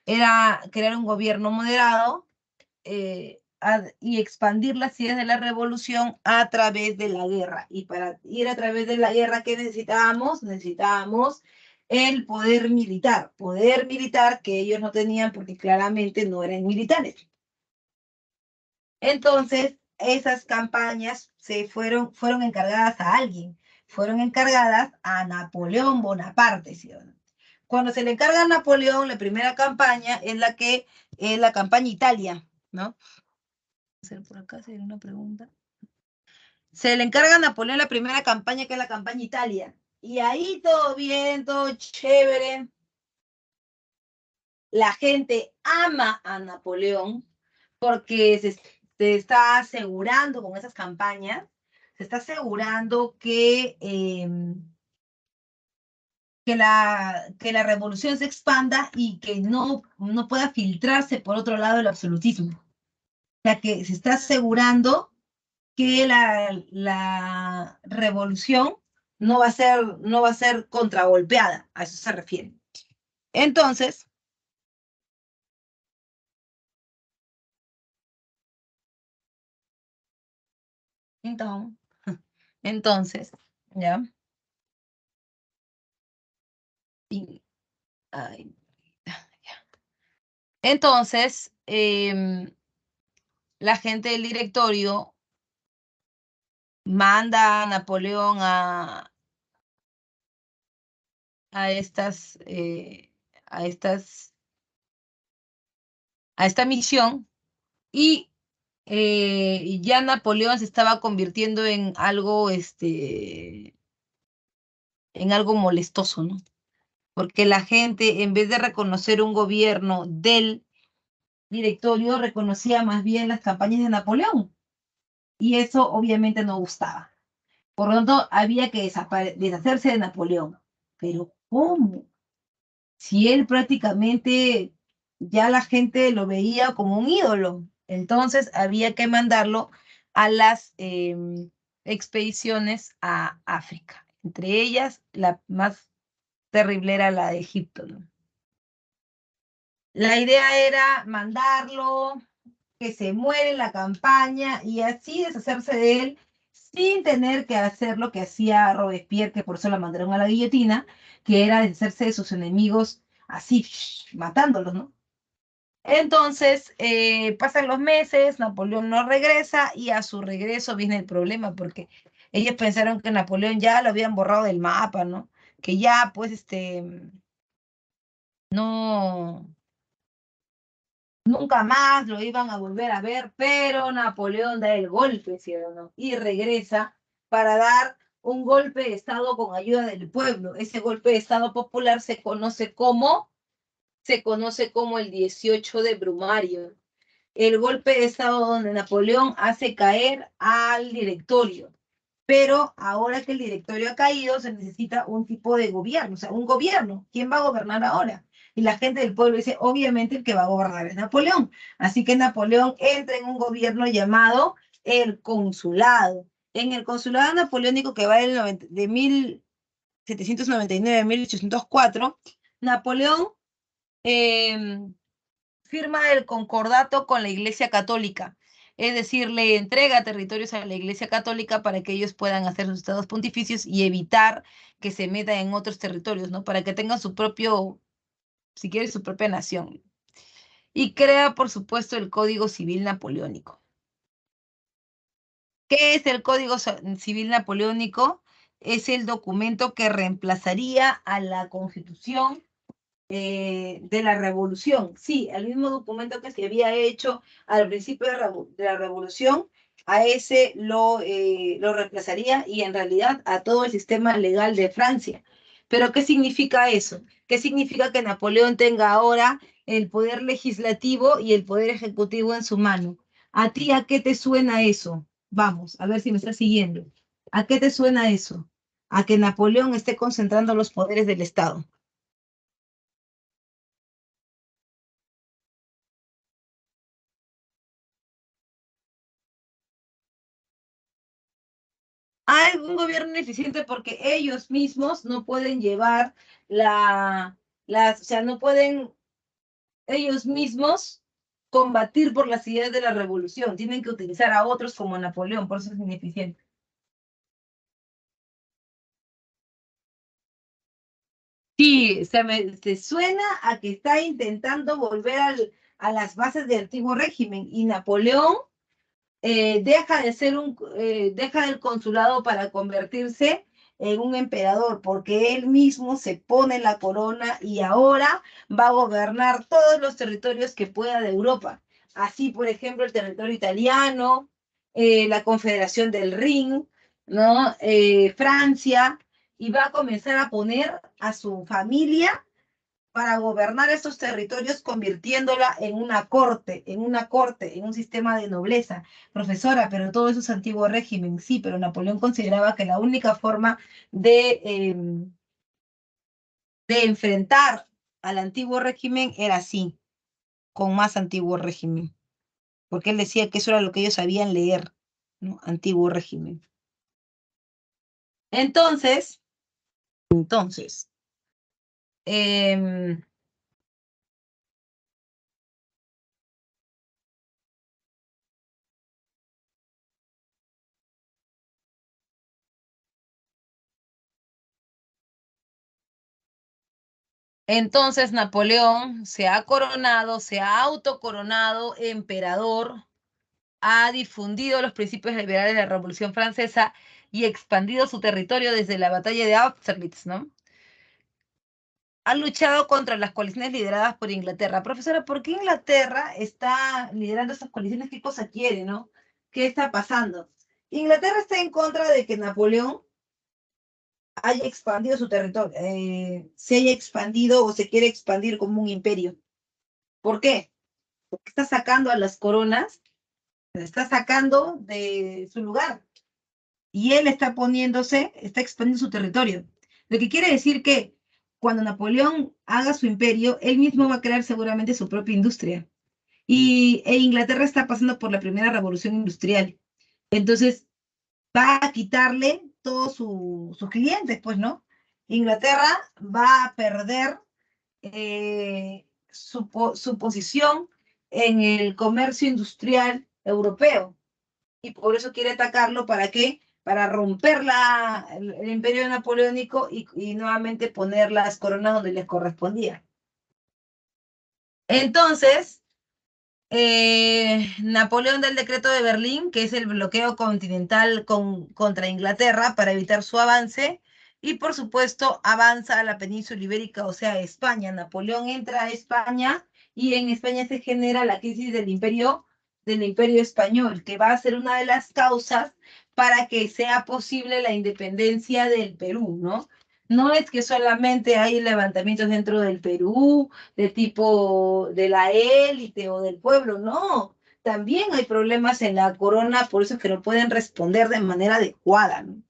Era crear un gobierno moderado y expandir las ideas de la revolución a través de la guerra. Y para ir a través de la guerra, ¿qué necesitábamos? Necesitábamos el poder militar que ellos no tenían porque claramente no eran militares. Entonces, esas campañas fueron encargadas a alguien, fueron encargadas a Napoleón Bonaparte, ¿sí o no? Cuando se le encarga a Napoleón, la primera campaña es la campaña Italia, ¿no? Hacer por acá, sería una pregunta. Se le encarga a Napoleón la primera campaña, que es la campaña Italia. Y ahí todo bien, todo chévere. La gente ama a Napoleón porque se está asegurando con esas campañas, se está asegurando que la revolución se expanda y que no pueda filtrarse por otro lado el absolutismo. O sea, que se está asegurando que la revolución no va a ser contragolpeada, a eso se refiere. Entonces, ¿ya? Ay, ya. Entonces, la gente del directorio manda a Napoleón a estas, a estas, a esta misión y ya Napoleón se estaba convirtiendo en algo, en algo molestoso, ¿no? Porque la gente, en vez de reconocer un gobierno del directorio, reconocía más bien las campañas de Napoleón. Y eso obviamente no gustaba. Por lo tanto, había que deshacerse de Napoleón. Pero ¿cómo? Si él prácticamente ya la gente lo veía como un ídolo. Entonces había que mandarlo a las expediciones a África. Entre ellas, la más terrible era la de Egipto, ¿no? La idea era mandarlo, que se muere en la campaña y así deshacerse de él sin tener que hacer lo que hacía Robespierre, que por eso la mandaron a la guillotina, que era deshacerse de sus enemigos así, matándolos, ¿no? Entonces, pasan los meses, Napoleón no regresa y a su regreso viene el problema porque ellos pensaron que Napoleón ya lo habían borrado del mapa, ¿no? Que ya, pues, no, nunca más lo iban a volver a ver, pero Napoleón da el golpe, ¿sí o no? Y regresa para dar un golpe de Estado con ayuda del pueblo. Ese golpe de Estado popular se conoce como el 18 de Brumario. El golpe de Estado donde Napoleón hace caer al directorio. Pero ahora que el directorio ha caído, se necesita un tipo de gobierno, o sea, un gobierno. ¿Quién va a gobernar ahora? Y la gente del pueblo dice, obviamente el que va a gobernar es Napoleón. Así que Napoleón entra en un gobierno llamado el consulado. En el consulado napoleónico que va de 1799 a 1804, Napoleón firma el concordato con la Iglesia Católica. Es decir, le entrega territorios a la Iglesia Católica para que ellos puedan hacer sus estados pontificios y evitar que se metan en otros territorios, ¿no? Para que tengan su propio, si quieres, su propia nación. Y crea, por supuesto, el Código Civil Napoleónico. ¿Qué es el Código Civil Napoleónico? Es el documento que reemplazaría a la Constitución de la revolución. Sí, el mismo documento que se había hecho al principio de la revolución, a ese lo reemplazaría y en realidad a todo el sistema legal de Francia. Pero ¿qué significa eso? ¿Qué significa que Napoleón tenga ahora el poder legislativo y el poder ejecutivo en su mano? ¿A ti a qué te suena eso? Vamos, a ver si me estás siguiendo. ¿A qué te suena eso? A que Napoleón esté concentrando los poderes del Estado. Hay un gobierno ineficiente porque ellos mismos no pueden llevar o sea, no pueden ellos mismos combatir por las ideas de la revolución, tienen que utilizar a otros como Napoleón, por eso es ineficiente. Sí, o sea, te suena a que está intentando volver a las bases del antiguo régimen, y Napoleón deja el consulado para convertirse en un emperador, porque él mismo se pone la corona y ahora va a gobernar todos los territorios que pueda de Europa. Así, por ejemplo, el territorio italiano, la Confederación del Rin, ¿no? Francia, y va a comenzar a poner a su familia para gobernar estos territorios, convirtiéndola en un sistema de nobleza. Profesora, pero todo eso es antiguo régimen, sí, pero Napoleón consideraba que la única forma de enfrentar al antiguo régimen era así, con más antiguo régimen, porque él decía que eso era lo que ellos sabían leer, ¿no? Antiguo régimen. Entonces, em, Entonces Napoleón se ha coronado, se ha autocoronado emperador, ha difundido los principios liberales de la Revolución Francesa y expandido su territorio desde la batalla de Austerlitz, ¿no? Ha luchado contra las coaliciones lideradas por Inglaterra. Profesora, ¿por qué Inglaterra está liderando estas coaliciones? ¿Qué cosa quiere, no? ¿Qué está pasando? Inglaterra está en contra de que Napoleón haya expandido su territorio, se haya expandido o se quiere expandir como un imperio. ¿Por qué? Porque está sacando a las coronas, está sacando de su lugar. Y él está está expandiendo su territorio. Lo que quiere decir que cuando Napoleón haga su imperio, él mismo va a crear seguramente su propia industria. E Inglaterra está pasando por la primera revolución industrial. Entonces, va a quitarle todos sus clientes, pues, ¿no? Inglaterra va a perder su posición en el comercio industrial europeo. Y por eso quiere atacarlo. ¿Para qué? Para romper el imperio napoleónico y nuevamente poner las coronas donde les correspondía. Entonces, Napoleón da el decreto de Berlín, que es el bloqueo continental contra Inglaterra para evitar su avance, y por supuesto avanza a la península ibérica, o sea, a España. Napoleón entra a España y en España se genera la crisis del imperio español, que va a ser una de las causas para que sea posible la independencia del Perú, ¿no? No es que solamente hay levantamientos dentro del Perú, de tipo de la élite o del pueblo, no. También hay problemas en la corona, por eso es que no pueden responder de manera adecuada, ¿no?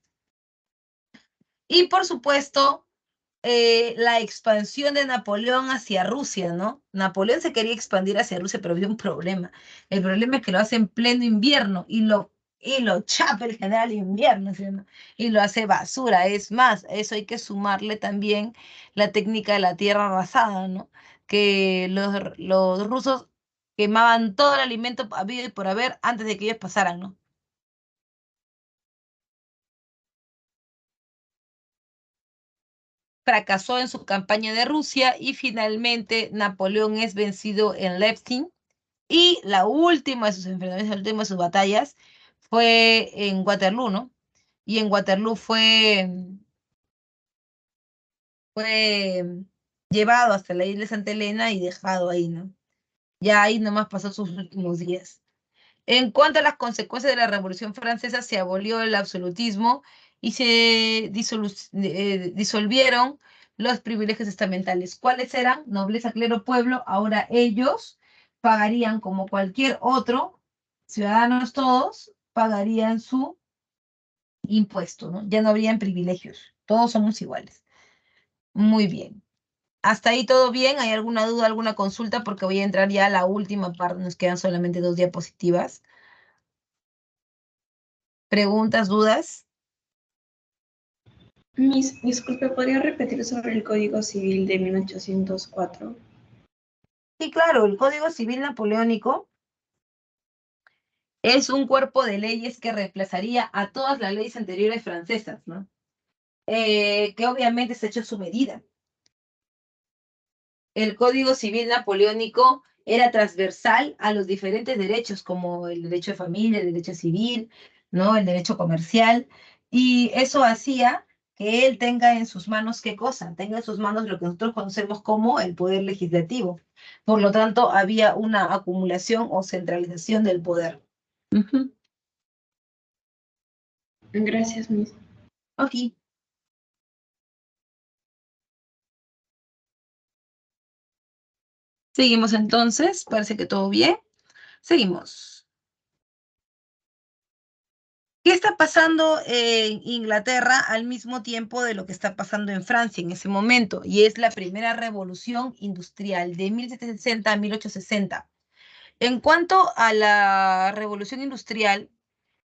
Y por supuesto, la expansión de Napoleón hacia Rusia, ¿no? Napoleón se quería expandir hacia Rusia, pero había un problema. El problema es que lo hace en pleno invierno y lo chapa el general invierno, ¿sí, no? Y lo hace basura. Es más, a eso hay que sumarle también la técnica de la tierra arrasada, ¿no? Que los rusos quemaban todo el alimento habido y por haber antes de que ellos pasaran, ¿no? Fracasó en su campaña de Rusia y finalmente Napoleón es vencido en Leipzig, y la última de sus enfrentamientos, la última de sus batallas fue en Waterloo, ¿no? Y en Waterloo fue llevado hasta la isla de Santa Elena y dejado ahí, ¿no? Ya ahí nomás pasó sus últimos días. En cuanto a las consecuencias de la Revolución Francesa, se abolió el absolutismo y se disolvieron los privilegios estamentales. ¿Cuáles eran? Nobleza, clero, pueblo. Ahora ellos pagarían como cualquier otro, ciudadanos todos, pagarían su impuesto, ¿no? Ya no habrían privilegios. Todos somos iguales. Muy bien. Hasta ahí todo bien. ¿Hay alguna duda, alguna consulta? Porque voy a entrar ya a la última parte. Nos quedan solamente 2 diapositivas. ¿Preguntas, dudas?
Disculpe, ¿podría repetir sobre el Código Civil de 1804?
Sí, claro, el Código Civil Napoleónico es un cuerpo de leyes que reemplazaría a todas las leyes anteriores francesas, ¿no? Que obviamente se ha hecho a su medida. El Código Civil Napoleónico era transversal a los diferentes derechos, como el derecho de familia, el derecho civil, ¿no? El derecho comercial, y eso hacía que él tenga en sus manos, ¿qué cosa? Tenga en sus manos lo que nosotros conocemos como el poder legislativo. Por lo tanto, había una acumulación o centralización del poder. Ujú.
Gracias, Miss.
Ok. Seguimos entonces, parece que todo bien. Seguimos. ¿Qué está pasando en Inglaterra al mismo tiempo de lo que está pasando en Francia en ese momento? Y es la primera revolución industrial de 1760 a 1860. En cuanto a la revolución industrial,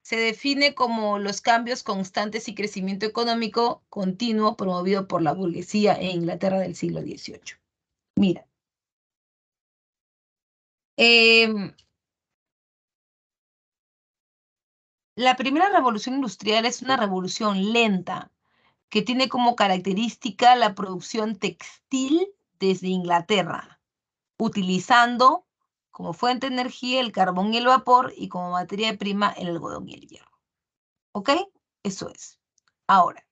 se define como los cambios constantes y crecimiento económico continuo promovido por la burguesía en Inglaterra del siglo XVIII. Mira, em, la primera revolución industrial es una revolución lenta que tiene como característica la producción textil desde Inglaterra, utilizando como fuente de energía el carbón y el vapor y como materia prima el algodón y el hierro. ¿Ok? Eso es. Ahora,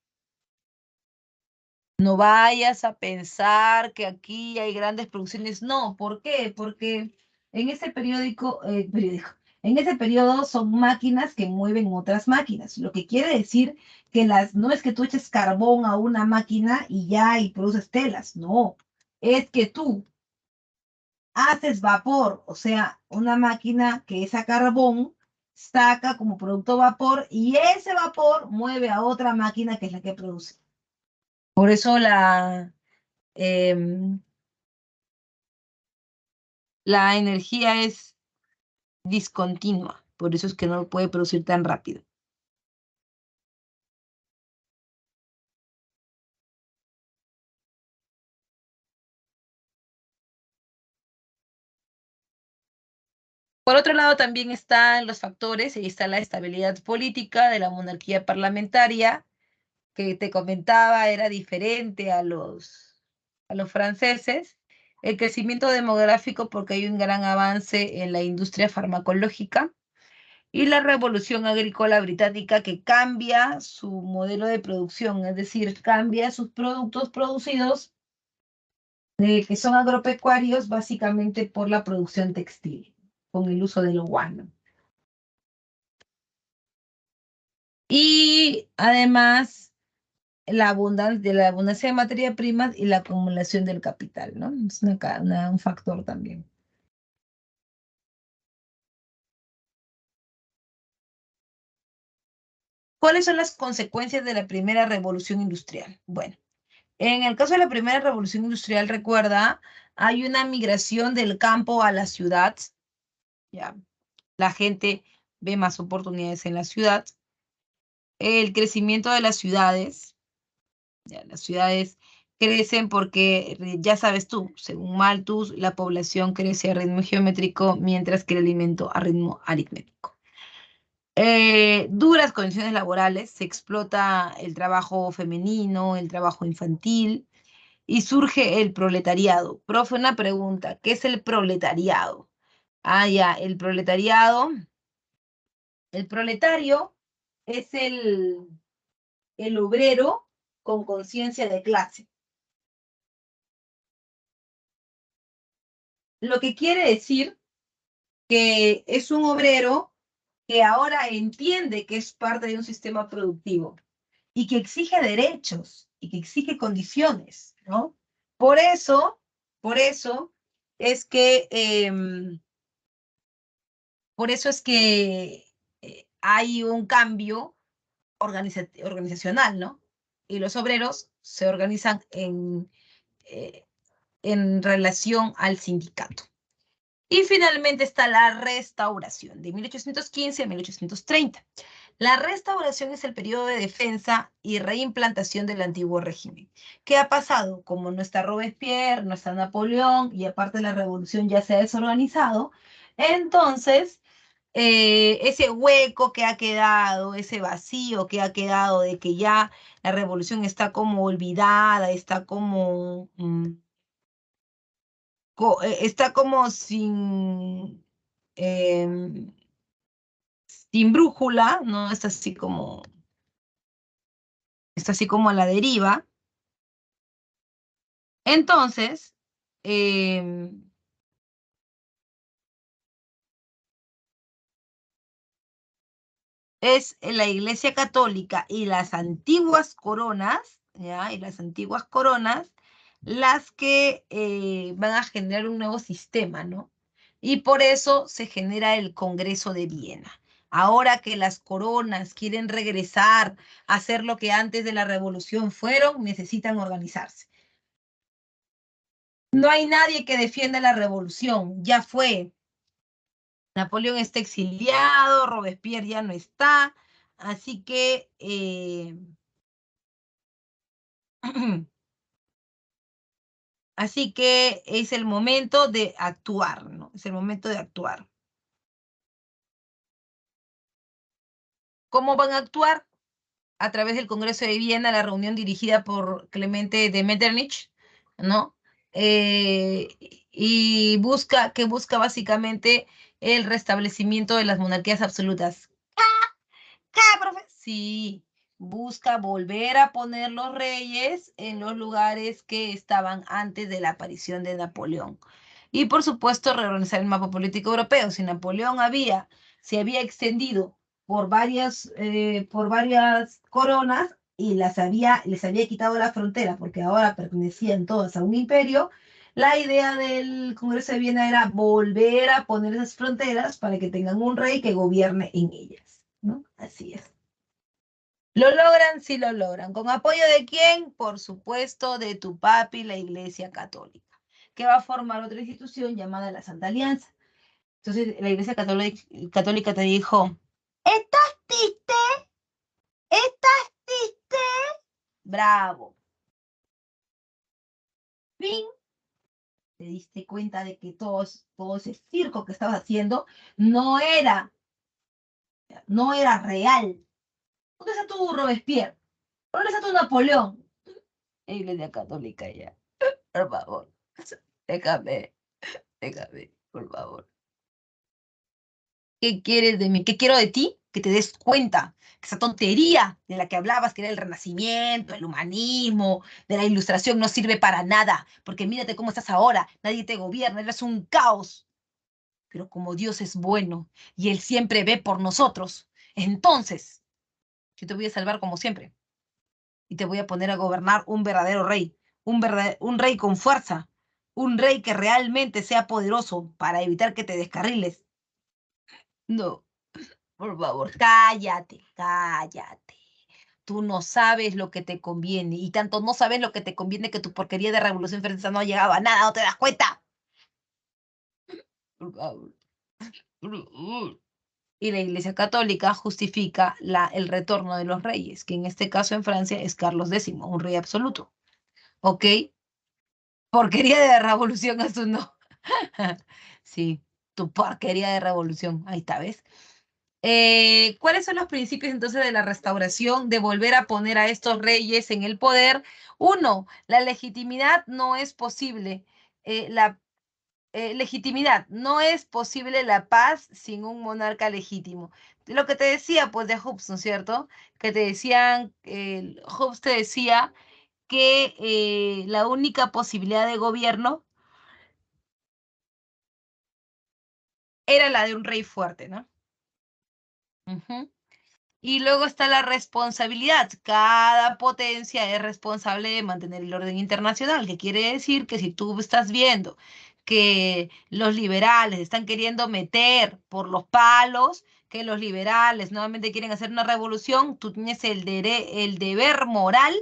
no vayas a pensar que aquí hay grandes producciones. No, ¿por qué? Porque en ese en ese periodo son máquinas que mueven otras máquinas. Lo que quiere decir que no es que tú eches carbón a una máquina y ya y produces telas. No, es que tú haces vapor, o sea, una máquina que es a carbón saca como producto vapor y ese vapor mueve a otra máquina que es la que produce. Por eso em, la energía es discontinua, por eso es que no puede producir tan rápido. Por otro lado, también están los factores, ahí está la estabilidad política de la monarquía parlamentaria, que te comentaba era diferente a los franceses, el crecimiento demográfico porque hay un gran avance en la industria farmacológica, y la revolución agrícola británica que cambia su modelo de producción, es decir, cambia sus productos producidos, que son agropecuarios, básicamente por la producción textil, con el uso del guano. Y además, la abundancia de materia prima y la acumulación del capital, ¿no? Es un factor también. ¿Cuáles son las consecuencias de la primera revolución industrial? Bueno, en el caso de la primera revolución industrial, recuerda, hay una migración del campo a la ciudad, ya, la gente ve más oportunidades en la ciudad, el crecimiento de las ciudades, ya, las ciudades crecen porque, ya sabes tú, según Malthus, la población crece a ritmo geométrico, mientras que el alimento a ritmo aritmético. Duras condiciones laborales, se explota el trabajo femenino, el trabajo infantil, y surge el proletariado. Profe, una pregunta, ¿qué es el proletariado? Ah, ya, el proletario es el obrero con conciencia de clase. Lo que quiere decir que es un obrero que ahora entiende que es parte de un sistema productivo y que exige derechos y que exige condiciones, ¿no? Por eso, por eso es que, por eso es que hay un cambio organizacional, ¿no? Y los obreros se organizan en relación al sindicato. Y finalmente está la restauración, de 1815 a 1830. La restauración es el periodo de defensa y reimplantación del antiguo régimen. ¿Qué ha pasado? Como no está Robespierre, no está Napoleón, y aparte la revolución ya se ha desorganizado, entonces ese hueco que ha quedado, ese vacío que ha quedado de que ya la revolución está como olvidada, está como, está como sin brújula, ¿no? Está así como a la deriva. Entonces, es la Iglesia Católica y las antiguas coronas, ¿ya? Y las antiguas coronas, las que van a generar un nuevo sistema, ¿no? Y por eso se genera el Congreso de Viena. Ahora que las coronas quieren regresar a hacer lo que antes de la revolución fueron, necesitan organizarse. No hay nadie que defienda la revolución, ya fue. Napoleón está exiliado, Robespierre ya no está, así que así que es el momento de actuar, ¿no? Es el momento de actuar. ¿Cómo van a actuar? A través del Congreso de Viena, la reunión dirigida por Clemente de Metternich, ¿no? Y que busca básicamente el restablecimiento de las monarquías absolutas. ¿Qué, profe? Sí, busca volver a poner los reyes en los lugares que estaban antes de la aparición de Napoleón. Y por supuesto, reorganizar el mapa político europeo. Si Napoleón se había extendido por varias coronas y les había quitado la frontera porque ahora pertenecían todas a un imperio, la idea del Congreso de Viena era volver a poner esas fronteras para que tengan un rey que gobierne en ellas, ¿no? Así es. ¿Lo logran? Sí lo logran. ¿Con apoyo de quién? Por supuesto, de tu papi, la Iglesia Católica, que va a formar otra institución llamada la Santa Alianza. Entonces, la Iglesia Católica te dijo, ¿estás triste? ¿Estás triste? Bravo. Fin. Te diste cuenta de que todo ese circo que estabas haciendo no era real. ¿Dónde está tu Robespierre? ¿Dónde está tu Napoleón? Iglesia Católica ya. Por favor. Déjame, por favor. ¿Qué quieres de mí? ¿Qué quiero de ti? Que te des cuenta que esa tontería de la que hablabas, que era el renacimiento, el humanismo, de la ilustración, no sirve para nada, porque mírate cómo estás ahora, nadie te gobierna, eres un caos. Pero como Dios es bueno y Él siempre ve por nosotros, entonces yo te voy a salvar como siempre y te voy a poner a gobernar un verdadero rey, un rey con fuerza, un rey que realmente sea poderoso para evitar que te descarriles. No, por favor, cállate, cállate. Tú no sabes lo que te conviene y tanto no sabes lo que te conviene que tu porquería de revolución francesa no ha llegado a nada, ¿no te das cuenta? Por favor. Y la Iglesia Católica justifica el retorno de los reyes, que en este caso en Francia es Carlos X, un rey absoluto. ¿Ok? Porquería de revolución, eso no. Sí, tu porquería de revolución. Ahí está, ¿ves? ¿Cuáles son los principios entonces de la restauración, de volver a poner a estos reyes en el poder? Uno, la legitimidad no es posible. Legitimidad, no es posible la paz sin un monarca legítimo. Lo que te decía, pues, de Hobbes, ¿no es cierto? Que te decían, Hobbes te decía que la única posibilidad de gobierno era la de un rey fuerte, ¿no? Ujú. Y luego está la responsabilidad. Cada potencia es responsable de mantener el orden internacional, que quiere decir que si tú estás viendo que los liberales están queriendo meter por los palos, que los liberales nuevamente quieren hacer una revolución, tú tienes el deber moral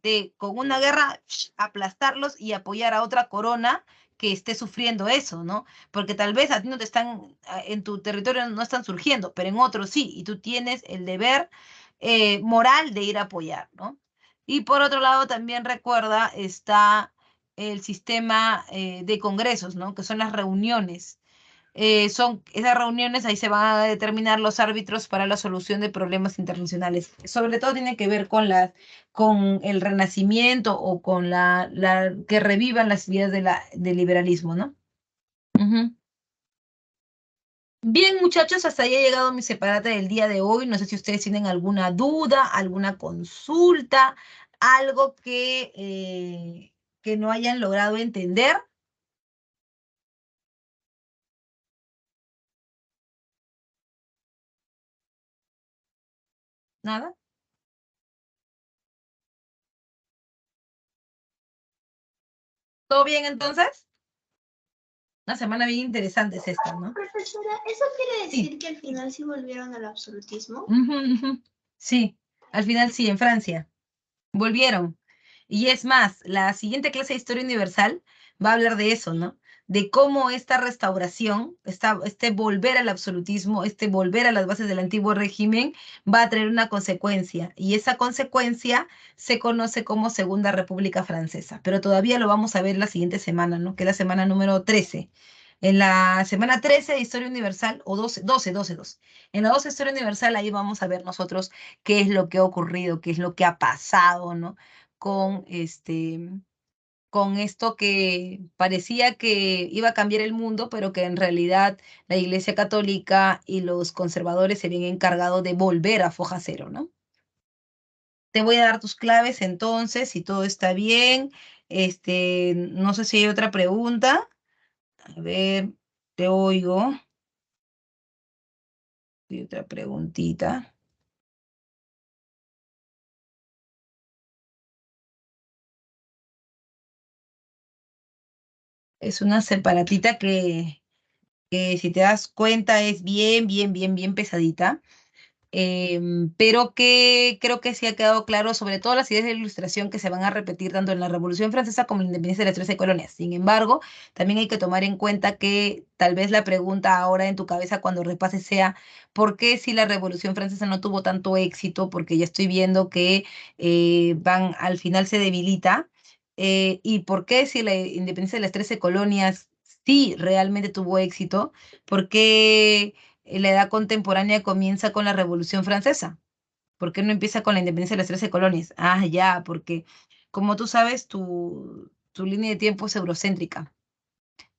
de con una guerra aplastarlos y apoyar a otra corona que esté sufriendo eso, ¿no? Porque tal vez a ti no te están, en tu territorio no están surgiendo, pero en otros sí, y tú tienes el deber moral de ir a apoyar, ¿no? Y por otro lado, también recuerda, está el sistema de congresos, ¿no? Que son las reuniones. Son esas reuniones, ahí se van a determinar los árbitros para la solución de problemas internacionales. Sobre todo tiene que ver con el renacimiento o con que revivan las ideas del liberalismo, ¿no? Ujú. Bien, muchachos, hasta ahí ha llegado mi separata del día de hoy. No sé si ustedes tienen alguna duda, alguna consulta, algo que no hayan logrado entender. ¿Nada? ¿Todo bien entonces? Una semana bien interesante es esta, ¿no?
Profesora, ¿eso quiere
Sí.
decir que al final sí volvieron al absolutismo?
Ujú, ujú. Sí, al final sí, en Francia. Volvieron. Y es más, la siguiente clase de Historia Universal va a hablar de eso, ¿no? De cómo esta restauración, este volver al absolutismo, este volver a las bases del antiguo régimen, va a traer una consecuencia. Y esa consecuencia se conoce como Segunda República Francesa. Pero todavía lo vamos a ver la siguiente semana, ¿no? Que es la semana número 13. En la semana 13 de Historia Universal, o 12. En la 12 de Historia Universal, ahí vamos a ver nosotros qué es lo que ha ocurrido, qué es lo que ha pasado, ¿no? Con con esto que parecía que iba a cambiar el mundo, pero que en realidad la Iglesia Católica y los conservadores se habían encargado de volver a foja cero, ¿no? Te voy a dar tus claves entonces, si todo está bien. No sé si hay otra pregunta. A ver, te oigo. Y otra preguntita. Es una separatita que si te das cuenta es bien pesadita, pero que creo que sí ha quedado claro sobre todo las ideas de ilustración que se van a repetir tanto en la Revolución Francesa como en la independencia de las 13 colonias. Sin embargo, también hay que tomar en cuenta que tal vez la pregunta ahora en tu cabeza cuando repases sea, ¿por qué si la Revolución Francesa no tuvo tanto éxito? Porque ya estoy viendo que al final se debilita. ¿Y por qué si la independencia de las 13 colonias sí realmente tuvo éxito? ¿Por qué la edad contemporánea comienza con la Revolución Francesa? ¿Por qué no empieza con la independencia de las 13 colonias? Ah, ya, porque como tú sabes, tu línea de tiempo es eurocéntrica.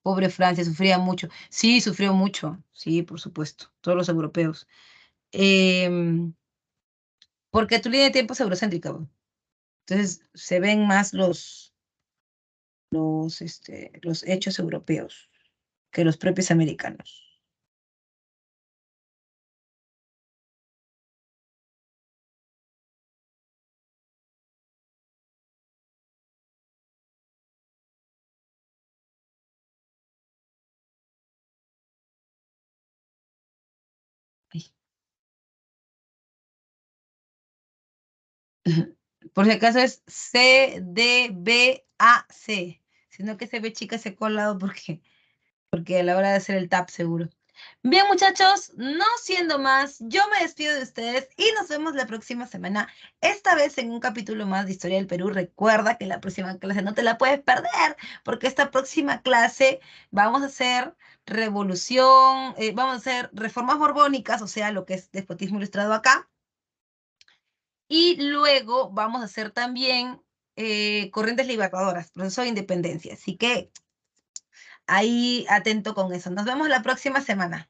Pobre Francia, sufría mucho. Sí, sufrió mucho. Sí, por supuesto. Todos los europeos. Em, porque tu línea de tiempo es eurocéntrica, ¿no? Entonces se ven más los hechos europeos que los propios americanos. Ay. Por si acaso es CDBAC, sino que se ve chica ese colado porque a la hora de hacer el tap seguro. Bien, muchachos, no siendo más, yo me despido de ustedes y nos vemos la próxima semana, esta vez en un capítulo más de Historia del Perú. Recuerda que la próxima clase no te la puedes perder, porque esta próxima clase vamos a hacer vamos a hacer reformas borbónicas, o sea, lo que es despotismo ilustrado acá. Y luego vamos a hacer también corrientes liberadoras, proceso de independencia. Así que ahí atento con eso. Nos vemos la próxima semana.